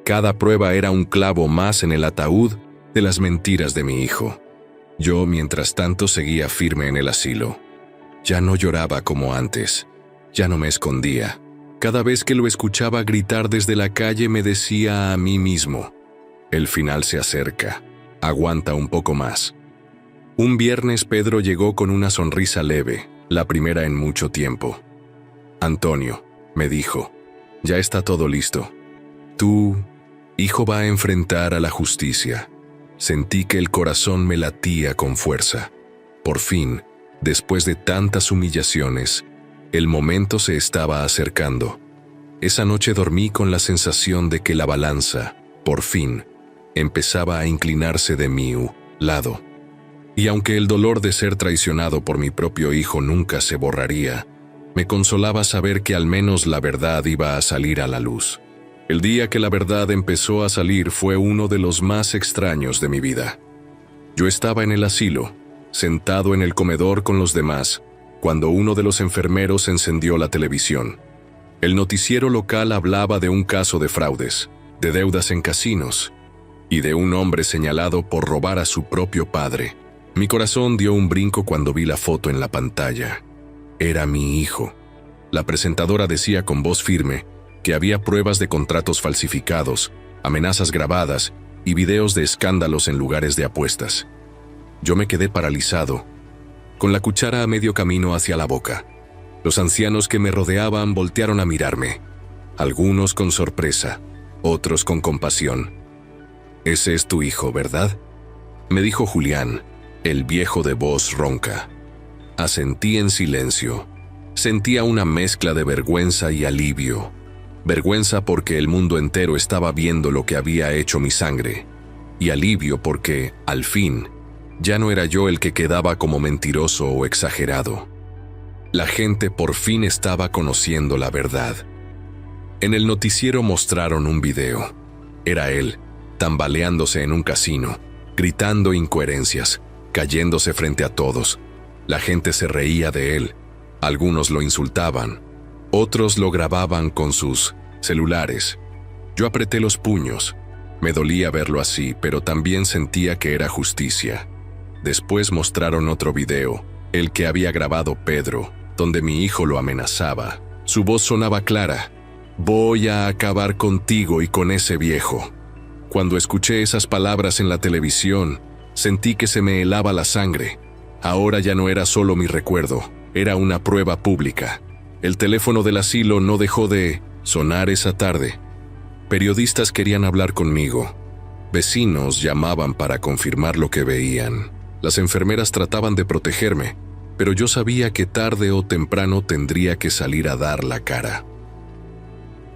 Cada prueba era un clavo más en el ataúd de las mentiras de mi hijo. Yo, mientras tanto, seguía firme en el asilo. Ya no lloraba como antes, ya no me escondía. Cada vez que lo escuchaba gritar desde la calle me decía a mí mismo, el final se acerca, aguanta un poco más. Un viernes Pedro llegó con una sonrisa leve, la primera en mucho tiempo. Antonio, me dijo, ya está todo listo. Tu hijo va a enfrentar a la justicia. Sentí que el corazón me latía con fuerza. Por fin, después de tantas humillaciones, el momento se estaba acercando. Esa noche dormí con la sensación de que la balanza, por fin, empezaba a inclinarse de mi lado. Y aunque el dolor de ser traicionado por mi propio hijo nunca se borraría, me consolaba saber que al menos la verdad iba a salir a la luz. El día que la verdad empezó a salir fue uno de los más extraños de mi vida. Yo estaba en el asilo, sentado en el comedor con los demás, cuando uno de los enfermeros encendió la televisión. El noticiero local hablaba de un caso de fraudes, de deudas en casinos, y de un hombre señalado por robar a su propio padre. Mi corazón dio un brinco cuando vi la foto en la pantalla. Era mi hijo. La presentadora decía con voz firme que había pruebas de contratos falsificados, amenazas grabadas y videos de escándalos en lugares de apuestas. Yo me quedé paralizado, con la cuchara a medio camino hacia la boca. Los ancianos que me rodeaban voltearon a mirarme, algunos con sorpresa, otros con compasión. «Ese es tu hijo, ¿verdad?», me dijo Julián, el viejo de voz ronca. Asentí en silencio. Sentía una mezcla de vergüenza y alivio. Vergüenza porque el mundo entero estaba viendo lo que había hecho mi sangre, y alivio porque, al fin, ya no era yo el que quedaba como mentiroso o exagerado. La gente por fin estaba conociendo la verdad. En el noticiero mostraron un video. Era él, tambaleándose en un casino, gritando incoherencias, cayéndose frente a todos. La gente se reía de él. Algunos lo insultaban. Otros lo grababan con sus celulares. Yo apreté los puños. Me dolía verlo así, pero también sentía que era justicia. Después mostraron otro video, el que había grabado Pedro, donde mi hijo lo amenazaba. Su voz sonaba clara. «Voy a acabar contigo y con ese viejo». Cuando escuché esas palabras en la televisión, sentí que se me helaba la sangre. Ahora ya no era solo mi recuerdo, era una prueba pública. El teléfono del asilo no dejó de sonar esa tarde. Periodistas querían hablar conmigo. Vecinos llamaban para confirmar lo que veían. Las enfermeras trataban de protegerme, pero yo sabía que tarde o temprano tendría que salir a dar la cara.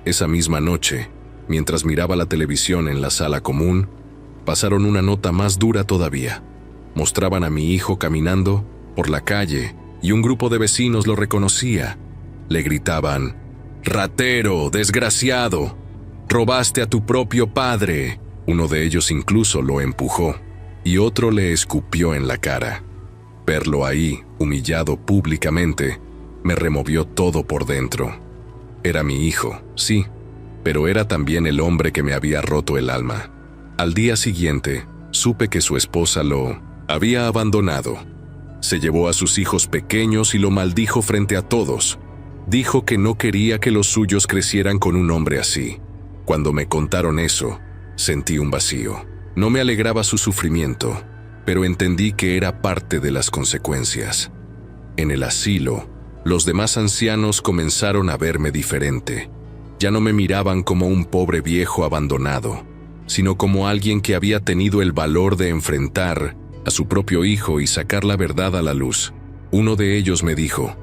Esa misma noche, mientras miraba la televisión en la sala común, pasaron una nota más dura todavía. Mostraban a mi hijo caminando por la calle y un grupo de vecinos lo reconocía. Le gritaban: «¡Ratero, desgraciado! ¡Robaste a tu propio padre!». Uno de ellos incluso lo empujó y otro le escupió en la cara. Verlo ahí, humillado públicamente, me removió todo por dentro. Era mi hijo, sí, pero era también el hombre que me había roto el alma. Al día siguiente, supe que su esposa lo había abandonado. Se llevó a sus hijos pequeños y lo maldijo frente a todos. Dijo que no quería que los suyos crecieran con un hombre así. Cuando me contaron eso, sentí un vacío. No me alegraba su sufrimiento, pero entendí que era parte de las consecuencias. En el asilo, los demás ancianos comenzaron a verme diferente. Ya no me miraban como un pobre viejo abandonado, sino como alguien que había tenido el valor de enfrentar a su propio hijo y sacar la verdad a la luz. Uno de ellos me dijo: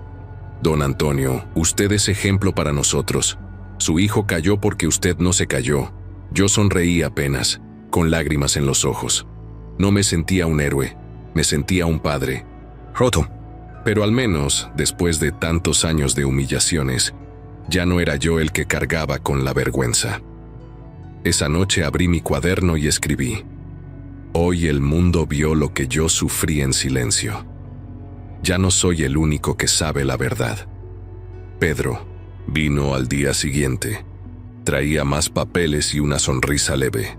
«Don Antonio, usted es ejemplo para nosotros. Su hijo cayó porque usted no se cayó». Yo sonreí apenas, con lágrimas en los ojos. No me sentía un héroe, me sentía un padre. Roto. Pero al menos, después de tantos años de humillaciones, ya no era yo el que cargaba con la vergüenza. Esa noche abrí mi cuaderno y escribí: «Hoy el mundo vio lo que yo sufrí en silencio. Ya no soy el único que sabe la verdad». Pedro vino al día siguiente. Traía más papeles y una sonrisa leve.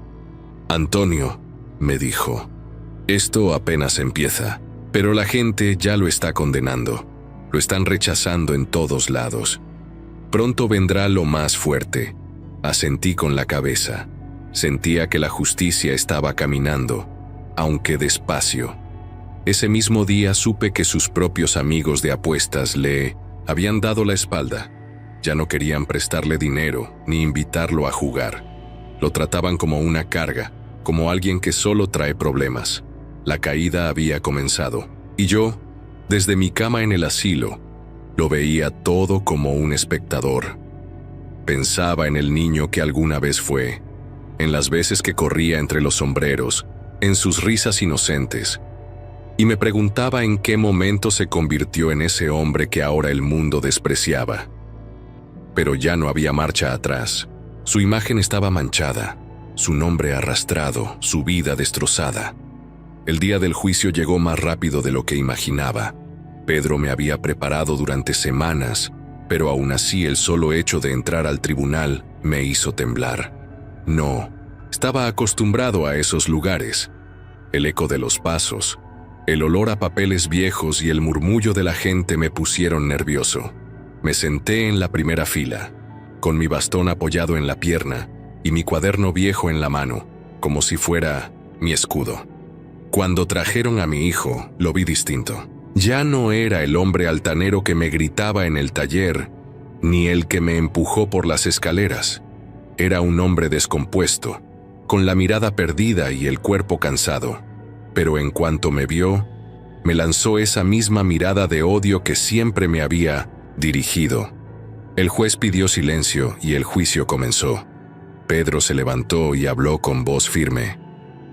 «Antonio», me dijo, Esto apenas empieza, pero la gente ya lo está condenando. Lo están rechazando en todos lados. Pronto vendrá lo más fuerte. Asentí con la cabeza. Sentía que la justicia estaba caminando, aunque despacio. Ese mismo día supe que sus propios amigos de apuestas le habían dado la espalda. Ya no querían prestarle dinero ni invitarlo a jugar. Lo trataban como una carga, como alguien que solo trae problemas. La caída había comenzado, y yo, desde mi cama en el asilo, lo veía todo como un espectador. Pensaba en el niño que alguna vez fue, en las veces que corría entre los sombreros, en sus risas inocentes, y me preguntaba en qué momento se convirtió en ese hombre que ahora el mundo despreciaba. Pero ya no había marcha atrás. Su imagen estaba manchada, su nombre arrastrado, su vida destrozada. El día del juicio llegó más rápido de lo que imaginaba. Pedro me había preparado durante semanas, pero aún así el solo hecho de entrar al tribunal me hizo temblar. No, estaba acostumbrado a esos lugares. El eco de los pasos, el olor a papeles viejos y el murmullo de la gente me pusieron nervioso. Me senté en la primera fila, con mi bastón apoyado en la pierna y mi cuaderno viejo en la mano, como si fuera mi escudo. Cuando trajeron a mi hijo, lo vi distinto. Ya no era el hombre altanero que me gritaba en el taller, ni el que me empujó por las escaleras. Era un hombre descompuesto, con la mirada perdida y el cuerpo cansado. Pero en cuanto me vio, me lanzó esa misma mirada de odio que siempre me había dirigido. El juez pidió silencio y el juicio comenzó. Pedro se levantó y habló con voz firme.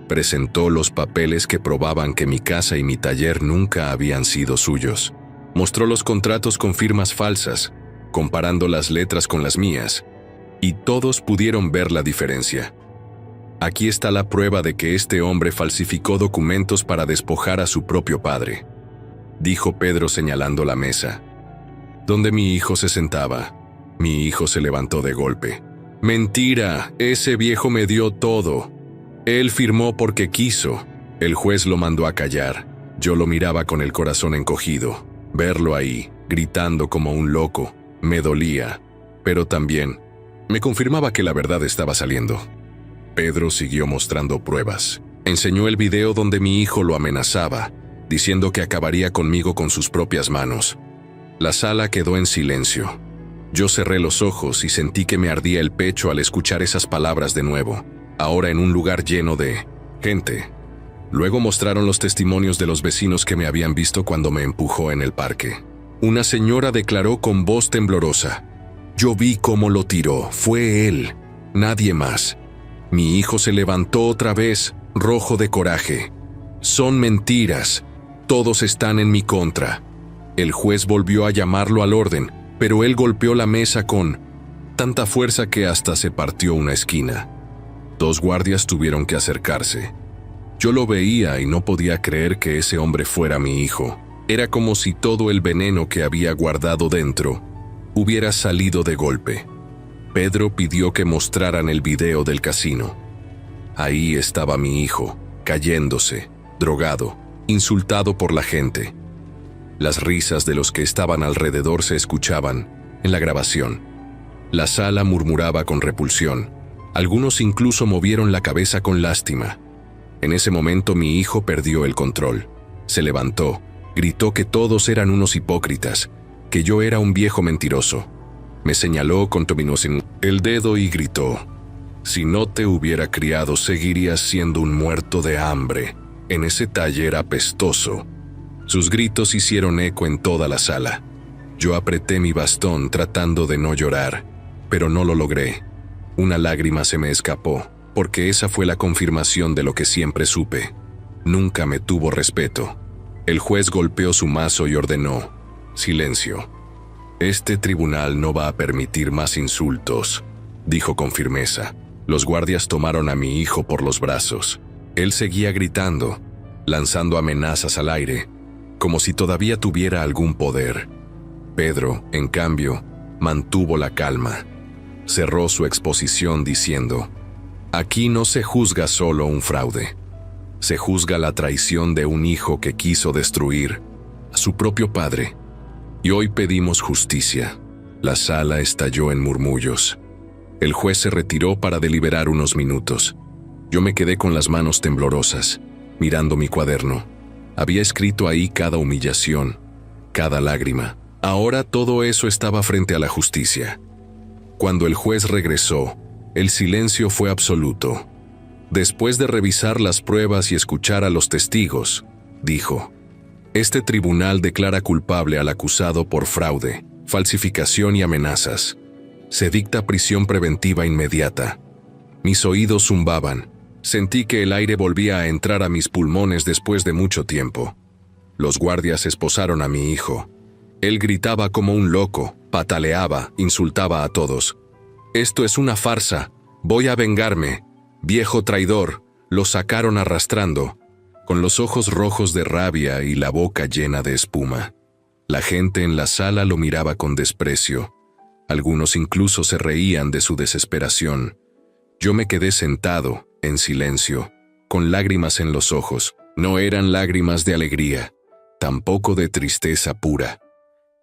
Presentó los papeles que probaban que mi casa y mi taller nunca habían sido suyos. Mostró los contratos con firmas falsas, comparando las letras con las mías, y todos pudieron ver la diferencia. Aquí está la prueba de que este hombre falsificó documentos para despojar a su propio padre, dijo Pedro señalando la mesa. Donde mi hijo se sentaba, mi hijo se levantó de golpe. Mentira, ese viejo me dio todo. Él firmó porque quiso. El juez lo mandó a callar. Yo lo miraba con el corazón encogido. Verlo ahí, gritando como un loco, me dolía, pero también me confirmaba que la verdad estaba saliendo. Pedro siguió mostrando pruebas. Enseñó el video donde mi hijo lo amenazaba, diciendo que acabaría conmigo con sus propias manos. La sala quedó en silencio. Yo cerré los ojos y sentí que me ardía el pecho al escuchar esas palabras de nuevo, ahora en un lugar lleno de gente. Luego mostraron los testimonios de los vecinos que me habían visto cuando me empujó en el parque. Una señora declaró con voz temblorosa: «Yo vi cómo lo tiró, fue él, nadie más. Mi hijo se levantó otra vez, rojo de coraje. Son mentiras, todos están en mi contra». El juez volvió a llamarlo al orden, pero él golpeó la mesa con tanta fuerza que hasta se partió una esquina. 2 guardias tuvieron que acercarse. Yo lo veía y no podía creer que ese hombre fuera mi hijo. Era como si todo el veneno que había guardado dentro hubiera salido de golpe. Pedro pidió que mostraran el video del casino. Ahí estaba mi hijo, cayéndose, drogado, insultado por la gente. Las risas de los que estaban alrededor se escuchaban en la grabación. La sala murmuraba con repulsión. Algunos incluso movieron la cabeza con lástima. En ese momento mi hijo perdió el control. Se levantó, gritó que todos eran unos hipócritas, que yo era un viejo mentiroso. Me señaló con el dedo y gritó: «Si no te hubiera criado, seguirías siendo un muerto de hambre en ese taller apestoso». Sus gritos hicieron eco en toda la sala. Yo apreté mi bastón tratando de no llorar, pero no lo logré. Una lágrima se me escapó, porque esa fue la confirmación de lo que siempre supe. Nunca me tuvo respeto. El juez golpeó su mazo y ordenó: «Silencio. Este tribunal no va a permitir más insultos», dijo con firmeza. Los guardias tomaron a mi hijo por los brazos. Él seguía gritando, lanzando amenazas al aire, como si todavía tuviera algún poder. Pedro, en cambio, mantuvo la calma. Cerró su exposición diciendo: «Aquí no se juzga solo un fraude. Se juzga la traición de un hijo que quiso destruir a su propio padre. Y hoy pedimos justicia. La sala estalló en murmullos. El juez se retiró para deliberar unos minutos. Yo me quedé con las manos temblorosas, mirando mi cuaderno. Había escrito ahí cada humillación, cada lágrima. Ahora todo eso estaba frente a la justicia. Cuando el juez regresó, el silencio fue absoluto. Después de revisar las pruebas y escuchar a los testigos, dijo: "Este tribunal declara culpable al acusado por fraude, falsificación y amenazas. Se dicta prisión preventiva inmediata". Mis oídos zumbaban. Sentí que el aire volvía a entrar a mis pulmones después de mucho tiempo. Los guardias esposaron a mi hijo. Él gritaba como un loco, pataleaba, insultaba a todos. «Esto es una farsa. Voy a vengarme. Viejo traidor». Lo sacaron arrastrando, con los ojos rojos de rabia y la boca llena de espuma. La gente en la sala lo miraba con desprecio. Algunos incluso se reían de su desesperación. Yo me quedé sentado, en silencio, con lágrimas en los ojos. No eran lágrimas de alegría, tampoco de tristeza pura.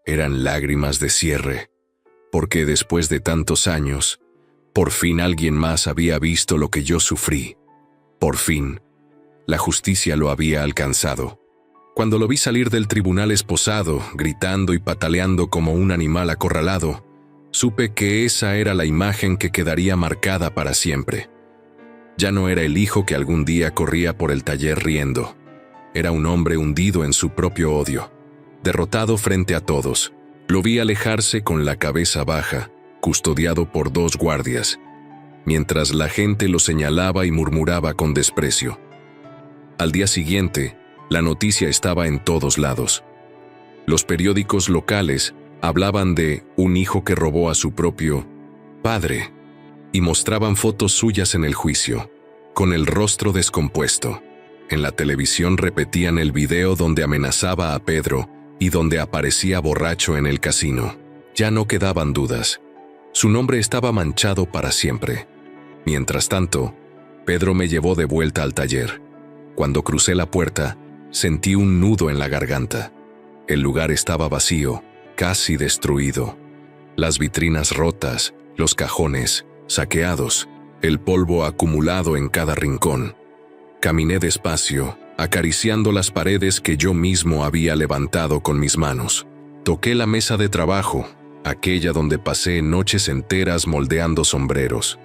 Eran lágrimas de cierre, porque después de tantos años, por fin alguien más había visto lo que yo sufrí. Por fin, la justicia lo había alcanzado. Cuando lo vi salir del tribunal esposado, gritando y pataleando como un animal acorralado, supe que esa era la imagen que quedaría marcada para siempre. Ya no era el hijo que algún día corría por el taller riendo. Era un hombre hundido en su propio odio, derrotado frente a todos. Lo vi alejarse con la cabeza baja, custodiado por 2 guardias, mientras la gente lo señalaba y murmuraba con desprecio. Al día siguiente, la noticia estaba en todos lados. Los periódicos locales hablaban de un hijo que robó a su propio padre y mostraban fotos suyas en el juicio, con el rostro descompuesto. En la televisión repetían el video donde amenazaba a Pedro y donde aparecía borracho en el casino. Ya no quedaban dudas. Su nombre estaba manchado para siempre. Mientras tanto, Pedro me llevó de vuelta al taller. Cuando crucé la puerta, sentí un nudo en la garganta. El lugar estaba vacío, casi destruido. Las vitrinas rotas, los cajones saqueados, el polvo acumulado en cada rincón. Caminé despacio, acariciando las paredes que yo mismo había levantado con mis manos. Toqué la mesa de trabajo, aquella donde pasé noches enteras moldeando sombreros.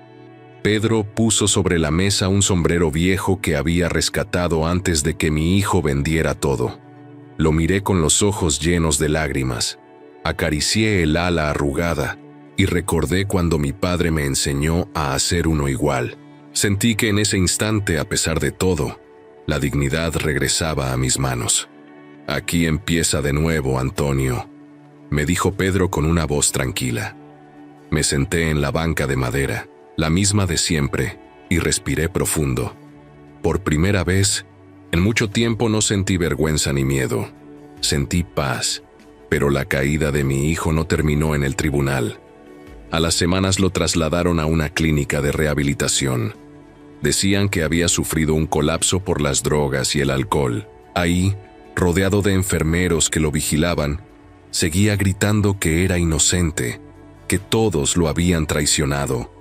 Pedro puso sobre la mesa un sombrero viejo que había rescatado antes de que mi hijo vendiera todo. Lo miré con los ojos llenos de lágrimas. Acaricié el ala arrugada y recordé cuando mi padre me enseñó a hacer uno igual. Sentí que en ese instante, a pesar de todo, la dignidad regresaba a mis manos. «Aquí empieza de nuevo, Antonio», me dijo Pedro con una voz tranquila. Me senté en la banca de madera, la misma de siempre, y respiré profundo. Por primera vez, en mucho tiempo no sentí vergüenza ni miedo. Sentí paz, pero la caída de mi hijo no terminó en el tribunal. A las semanas lo trasladaron a una clínica de rehabilitación. Decían que había sufrido un colapso por las drogas y el alcohol. Ahí, rodeado de enfermeros que lo vigilaban, seguía gritando que era inocente, que todos lo habían traicionado.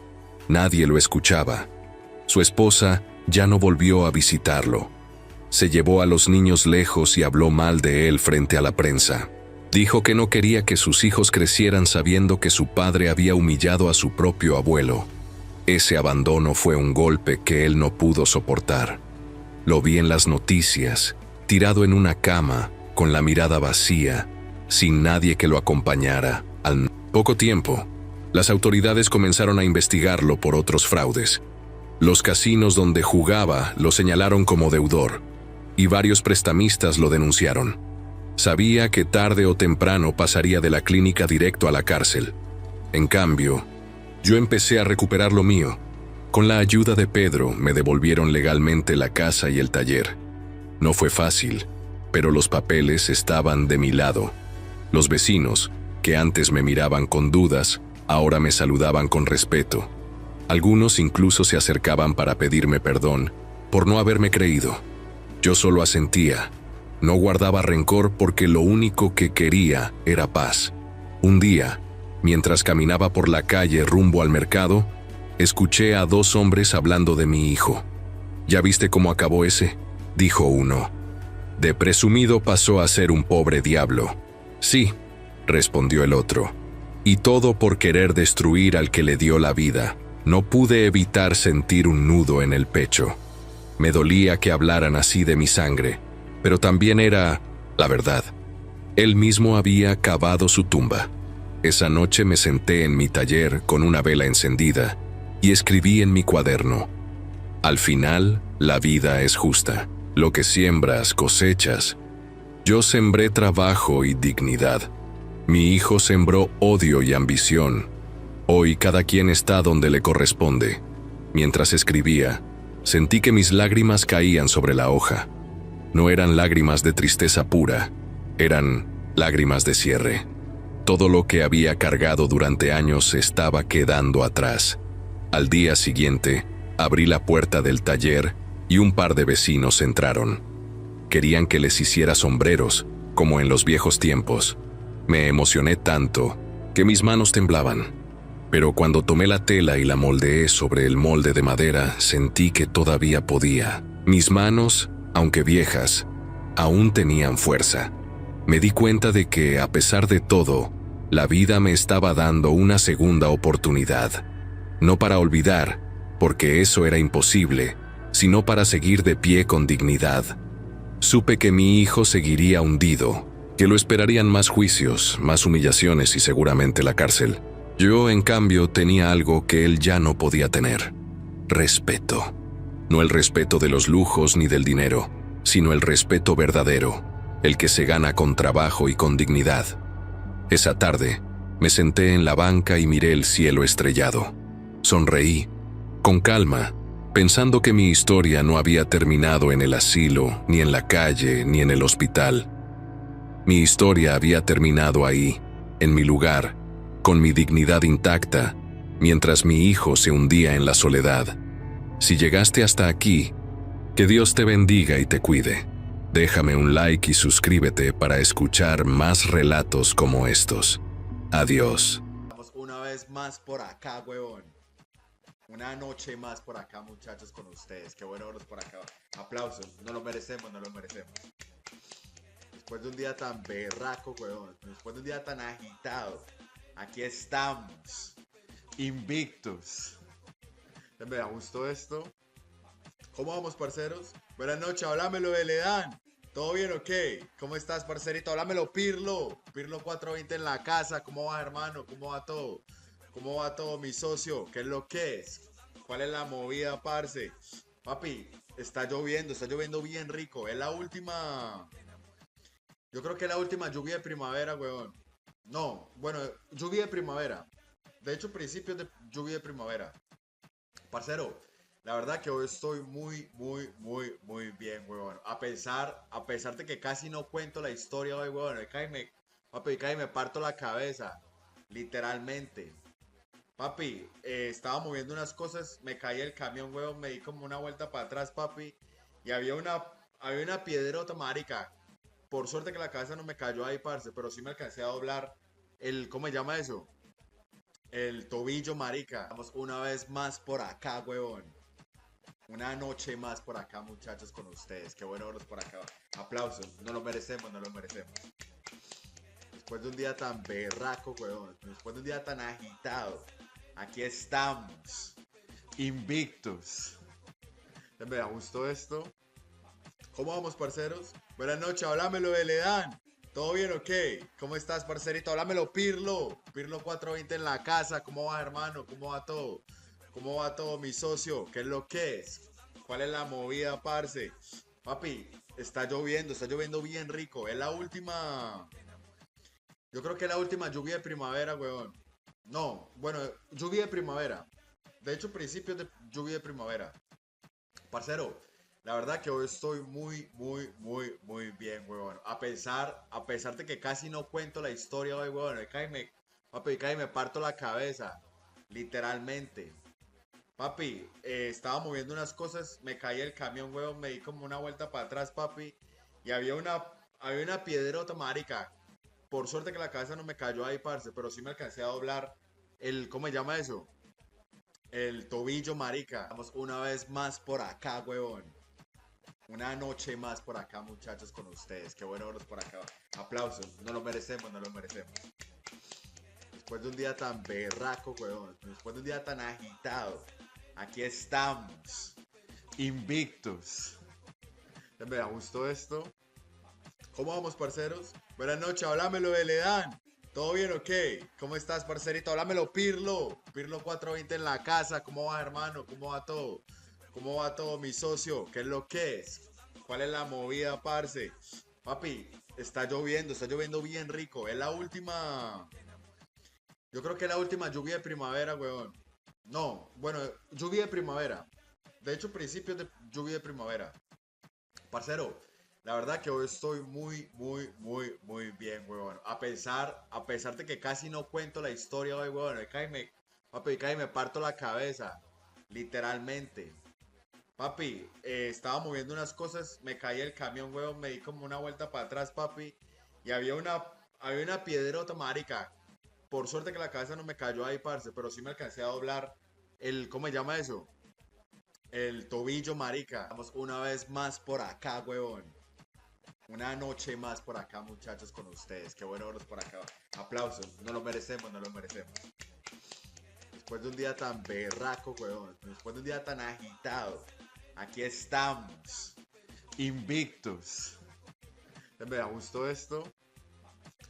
Nadie lo escuchaba. Su esposa ya no volvió a visitarlo. Se llevó a los niños lejos y habló mal de él frente a la prensa. Dijo que no quería que sus hijos crecieran sabiendo que su padre había humillado a su propio abuelo. Ese abandono fue un golpe que él no pudo soportar. Lo vi en las noticias, tirado en una cama, con la mirada vacía, sin nadie que lo acompañara. Al poco tiempo, las autoridades comenzaron a investigarlo por otros fraudes. Los casinos donde jugaba lo señalaron como deudor, y varios prestamistas lo denunciaron. Sabía que tarde o temprano pasaría de la clínica directo a la cárcel. En cambio, yo empecé a recuperar lo mío. Con la ayuda de Pedro me devolvieron legalmente la casa y el taller. No fue fácil, pero los papeles estaban de mi lado. Los vecinos, que antes me miraban con dudas, ahora me saludaban con respeto. Algunos incluso se acercaban para pedirme perdón por no haberme creído. Yo solo asentía. No guardaba rencor porque lo único que quería era paz. Un día, mientras caminaba por la calle rumbo al mercado, escuché a dos hombres hablando de mi hijo. ¿Ya viste cómo acabó ese?, dijo uno. De presumido pasó a ser un pobre diablo. Sí, respondió el otro. Y todo por querer destruir al que le dio la vida. No pude evitar sentir un nudo en el pecho. Me dolía que hablaran así de mi sangre, pero también era la verdad. Él mismo había cavado su tumba. Esa noche me senté en mi taller con una vela encendida y escribí en mi cuaderno: al final, la vida es justa. Lo que siembras, cosechas. Yo sembré trabajo y dignidad. Mi hijo sembró odio y ambición. Hoy cada quien está donde le corresponde. Mientras escribía, sentí que mis lágrimas caían sobre la hoja. No eran lágrimas de tristeza pura, eran lágrimas de cierre. Todo lo que había cargado durante años se estaba quedando atrás. Al día siguiente, abrí la puerta del taller y un par de vecinos entraron. Querían que les hiciera sombreros, como en los viejos tiempos. Me emocioné tanto que mis manos temblaban. Pero cuando tomé la tela y la moldeé sobre el molde de madera, sentí que todavía podía. Mis manos, aunque viejas, aún tenían fuerza. Me di cuenta de que, a pesar de todo, la vida me estaba dando una segunda oportunidad. No para olvidar, porque eso era imposible, sino para seguir de pie con dignidad. Supe que mi hijo seguiría hundido, que lo esperarían más juicios, más humillaciones y seguramente la cárcel. Yo, en cambio, tenía algo que él ya no podía tener: respeto. No el respeto de los lujos ni del dinero, sino el respeto verdadero, el que se gana con trabajo y con dignidad. Esa tarde, me senté en la banca y miré el cielo estrellado. Sonreí, con calma, pensando que mi historia no había terminado en el asilo, ni en la calle, ni en el hospital. Mi historia había terminado ahí, en mi lugar, con mi dignidad intacta, mientras mi hijo se hundía en la soledad. Si llegaste hasta aquí, que Dios te bendiga y te cuide. Déjame un like y suscríbete para escuchar más relatos como estos. Adiós. Estamos una vez más por acá, huevón. Una noche más por acá, muchachos, con ustedes. Qué bueno verlos por acá. Aplausos. No lo merecemos, no lo merecemos. Después de un día tan berraco, huevón. Después de un día tan agitado. Aquí estamos. Invictus. Me gustó esto. ¿Cómo vamos, parceros? Buenas noches, háblamelo de Ledan. ¿Todo bien o qué? ¿Cómo estás, parcerito? Háblamelo, Pirlo. Pirlo 420 en la casa. ¿Cómo va, hermano? ¿Cómo va todo? ¿Cómo va todo, mi socio? ¿Qué es lo que es? ¿Cuál es la movida, parce? Papi, está lloviendo bien rico. Es la última... Yo creo que es la última lluvia de primavera, weón. No, bueno, lluvia de primavera. De hecho, principios de lluvia de primavera. Parcero, la verdad que hoy estoy muy bien, weón. A pesar de que casi no cuento la historia hoy, weón. Papi, cae y me parto la cabeza. Literalmente. Papi, estaba moviendo unas cosas, me caí el camión, weón, me di como una vuelta para atrás, papi. Y había una piedrota, marica. Por suerte que la cabeza no me cayó ahí, parce, pero sí me alcancé a doblar ¿cómo se llama eso? El tobillo, marica. Estamos una vez más por acá, huevón. Una noche más por acá, muchachos, con ustedes. Qué bueno verlos por acá. Aplausos. No lo merecemos, no lo merecemos. Después de un día tan berraco, huevón. Después de un día tan agitado. Aquí estamos. Invictus. Me gustó esto. ¿Cómo vamos, parceros? Buenas noches, háblamelo de Ledan. ¿Todo bien o qué? ¿Cómo estás, parcerito? Háblamelo, Pirlo. Pirlo 420 en la casa. ¿Cómo va, hermano? ¿Cómo va todo? ¿Cómo va todo, mi socio? ¿Qué es lo que es? ¿Cuál es la movida, parce? Papi, está lloviendo bien rico. Es la última... Yo creo que es la última lluvia de primavera, weón. No, bueno, lluvia de primavera. De hecho, principios de lluvia de primavera. Parcero, la verdad que hoy estoy muy bien, weón. A pesar de que casi no cuento la historia hoy, weón. Papi, cae y me parto la cabeza. Literalmente. Papi, estaba moviendo unas cosas, me caí el camión, huevón, me di como una vuelta para atrás, papi, y había una piedrota, marica. Por suerte que la cabeza no me cayó ahí, parce, pero sí me alcancé a doblar ¿cómo se llama eso? El tobillo, marica. Vamos una vez más por acá, huevón. Una noche más por acá, muchachos, con ustedes. Qué bueno verlos por acá. Aplausos, no lo merecemos, no lo merecemos. Después de un día tan berraco, huevón. Después de un día tan agitado. Aquí estamos. Invictus. Me gustó esto. ¿Cómo vamos, parceros? Buenas noches, háblamelo de Ledán. ¿Todo bien o qué? ¿Cómo estás, parcerito? Háblamelo, Pirlo. Pirlo 420 en la casa. ¿Cómo va, hermano? ¿Cómo va todo? ¿Cómo va todo, mi socio? ¿Qué es lo que es? ¿Cuál es la movida, parce? Papi, está lloviendo bien rico. Es la última. Yo creo que es la última lluvia de primavera, weón. No, bueno, lluvia de primavera. De hecho, principios de lluvia de primavera. Parcero, la verdad que hoy estoy muy, muy, muy, muy bien, weón. A pesar de que casi no cuento la historia hoy, weón. Papi, cae me parto la cabeza. Literalmente. Papi, estaba moviendo unas cosas, me caí el camión, weón, me di como una vuelta para atrás, papi. Y había una piedrota, marica. Por suerte que la cabeza no me cayó ahí, parce, pero sí me alcancé a doblar ¿cómo se llama eso? El tobillo, marica. Vamos una vez más por acá, huevón. Una noche más por acá, muchachos, con ustedes. Qué bueno verlos por acá. Aplausos. No lo merecemos, no lo merecemos. Después de un día tan berraco, huevón. Después de un día tan agitado. Aquí estamos. Invictus. Me gustó esto.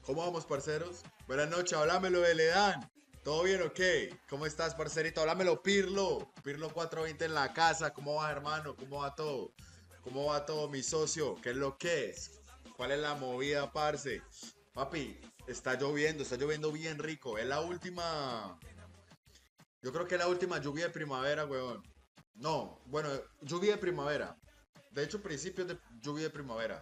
¿Cómo vamos, parceros? Buenas noches, háblamelo de Ledán. ¿Todo bien o qué? ¿Cómo estás, parcerito? Háblamelo, Pirlo. Pirlo 420 en la casa. ¿Cómo va, hermano? ¿Cómo va todo? ¿Cómo va todo, mi socio? ¿Qué es lo que es? ¿Cuál es la movida, parce? Papi, está lloviendo bien rico. Es la última. Yo creo que es la última lluvia de primavera, weón. No, bueno, lluvia de primavera. De hecho, principios de lluvia de primavera.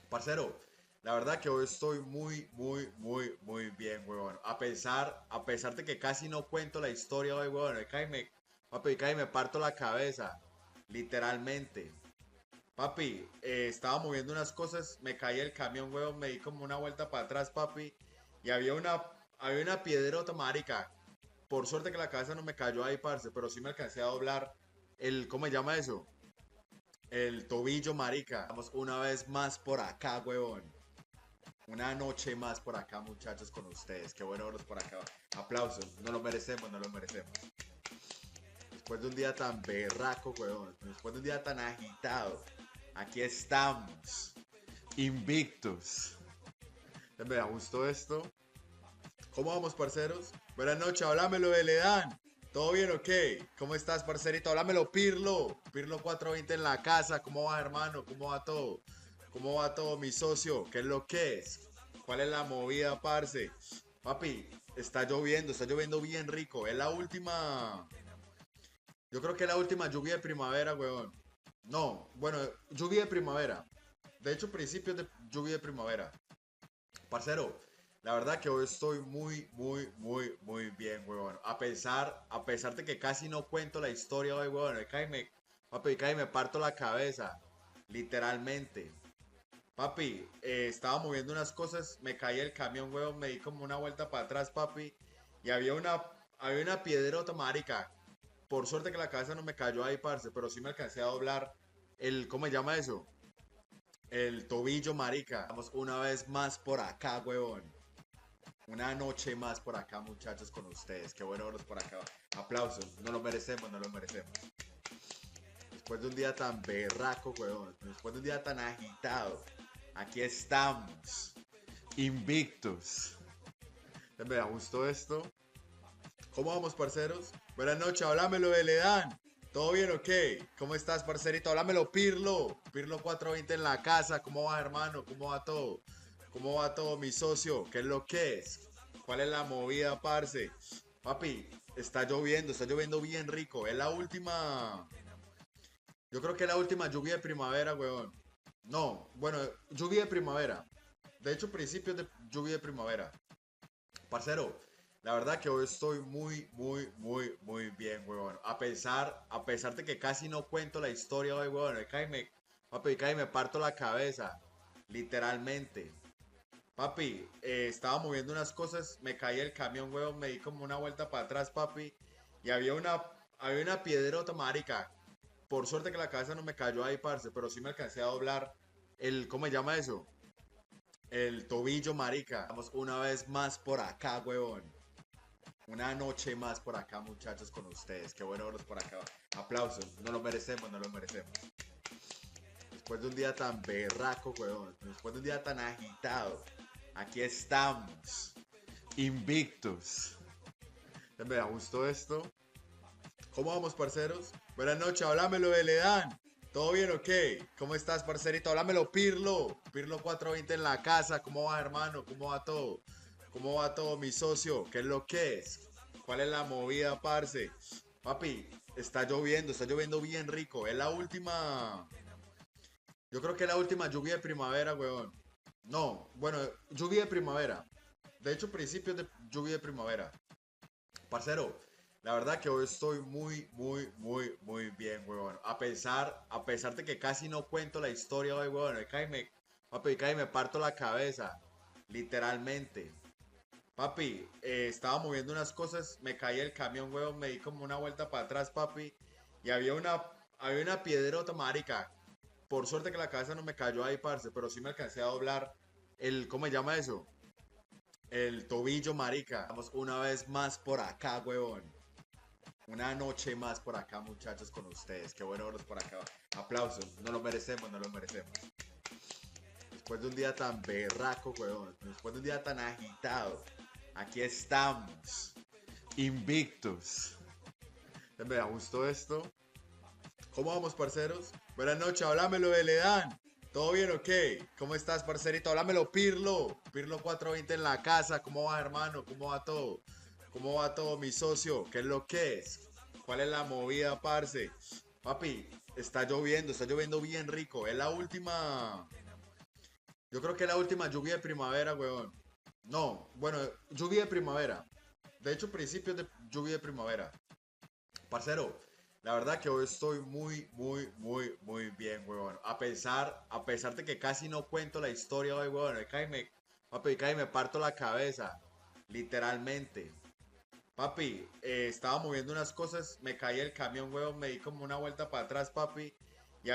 Parcero, la verdad que hoy estoy muy, muy, muy, muy bien, weón. A pesar de que casi no cuento la historia hoy, weón. Papi, cae me parto la cabeza. Literalmente. Papi, estaba moviendo unas cosas, me caí el camión, weón, me di como una vuelta para atrás, papi. Y había una piedrota, marica. Por suerte que la cabeza no me cayó ahí, parce, pero sí me alcancé a doblar ¿cómo se llama eso? El tobillo, marica. Vamos una vez más por acá, huevón. Una noche más por acá, muchachos, con ustedes. Qué bueno verlos por acá. Aplausos. No lo merecemos, no lo merecemos. Después de un día tan berraco, huevón. Después de un día tan agitado. Aquí estamos. Invictus. Me gustó esto. ¿Cómo vamos, parceros? Buenas noches, háblamelo de Ledán. ¿Todo bien o qué? ¿Cómo estás, parcerito? Háblamelo, Pirlo. Pirlo 420 en la casa. ¿Cómo va, hermano? ¿Cómo va todo? ¿Cómo va todo, mi socio? ¿Qué es lo que es? ¿Cuál es la movida, parce? Papi, está lloviendo bien rico. Es la última. Yo creo que es la última lluvia de primavera, weón. No, bueno, lluvia de primavera. De hecho, principios de lluvia de primavera. Parcero, la verdad que hoy estoy muy, muy, muy, muy bien, weón. A pesar de que casi no cuento la historia hoy, weón. Papi, cae me parto la cabeza. Literalmente. Papi, estaba moviendo unas cosas, me caí el camión, weón, me di como una vuelta para atrás, papi. Y había una piedrota, marica. Por suerte que la cabeza no me cayó ahí, parce, pero sí me alcancé a doblar ¿cómo se llama eso? El tobillo, marica. Vamos una vez más por acá, huevón. Una noche más por acá, muchachos, con ustedes. Qué bueno verlos por acá. Aplausos. No lo merecemos, no lo merecemos. Después de un día tan berraco, huevón. Después de un día tan agitado. Aquí estamos. Invictus. Me gustó esto. ¿Cómo vamos, parceros? Buenas noches, háblamelo de Ledán. ¿Todo bien o qué? ¿Cómo estás, parcerito? Háblamelo, Pirlo. Pirlo 420 en la casa. ¿Cómo va, hermano? ¿Cómo va todo? ¿Cómo va todo, mi socio? ¿Qué es lo que es? ¿Cuál es la movida, parce? Papi, está lloviendo bien rico. Es la última. Yo creo que es la última lluvia de primavera, weón. No, bueno, lluvia de primavera. De hecho, principios de lluvia de primavera. Parcero, La verdad que hoy estoy muy bien, huevón. A pesar de que casi no cuento la historia hoy, huevón. Papi, casi me parto la cabeza. Literalmente. Papi, estaba moviendo unas cosas, me caí el camión, huevón, me di como una vuelta para atrás, papi. Y había una piedrota, marica. Por suerte que la cabeza no me cayó ahí, parce, pero sí me alcancé a doblar ¿cómo se llama eso? El tobillo, marica. Vamos una vez más por acá, huevón. Una noche más por acá, muchachos, con ustedes. Qué bueno verlos por acá. Aplausos. No lo merecemos, no lo merecemos. Después de un día tan berraco, huevón. Después de un día tan agitado. Aquí estamos. Invictus. Me gustó esto. ¿Cómo vamos, parceros? Buenas noches, háblamelo de Ledán. ¿Todo bien o qué? ¿Cómo estás, parcerito? Háblamelo, Pirlo. Pirlo 420 en la casa. ¿Cómo va, hermano? ¿Cómo va todo? ¿Cómo va todo, mi socio? ¿Qué es lo que es? ¿Cuál es la movida, parce? Papi, está lloviendo bien rico. Es la última. Yo creo que es la última lluvia de primavera, weón. No, bueno, lluvia de primavera. De hecho, principios de lluvia de primavera. Parcero, la verdad que hoy estoy muy bien, weón. A pesar de que casi no cuento la historia hoy, weón. Papi, casi me parto la cabeza. Literalmente. Papi, estaba moviendo unas cosas, me caí el camión, weón, me di como una vuelta para atrás, papi. Y había una piedrota, marica. Por suerte que la cabeza no me cayó ahí, parce, pero sí me alcancé a doblar ¿cómo se llama eso? El tobillo, marica. Vamos una vez más por acá, huevón. Una noche más por acá, muchachos, con ustedes. Qué bueno verlos por acá. Aplausos. No lo merecemos, no lo merecemos. Después de un día tan berraco, huevón. Después de un día tan agitado. Aquí estamos. Invictus. Me gustó esto. ¿Cómo vamos, parceros? Buenas noches, háblamelo de Ledán. ¿Todo bien o qué? ¿Cómo estás, parcerito? Háblamelo, Pirlo. Pirlo 420 en la casa. ¿Cómo va, hermano? ¿Cómo va todo? ¿Cómo va todo, mi socio? ¿Qué es lo que es? ¿Cuál es la movida, parce? Papi, está lloviendo bien rico. Es la última. Yo creo que es la última lluvia de primavera, weón. No, bueno, lluvia de primavera. De hecho, principios de lluvia de primavera. Parcero, la verdad que hoy estoy muy bien, huevón. A pesar de que casi no cuento la historia hoy, huevón. Papi, casi me parto la cabeza. Literalmente. Papi, estaba moviendo unas cosas, me caí el camión, huevón, me di como una vuelta para atrás, papi.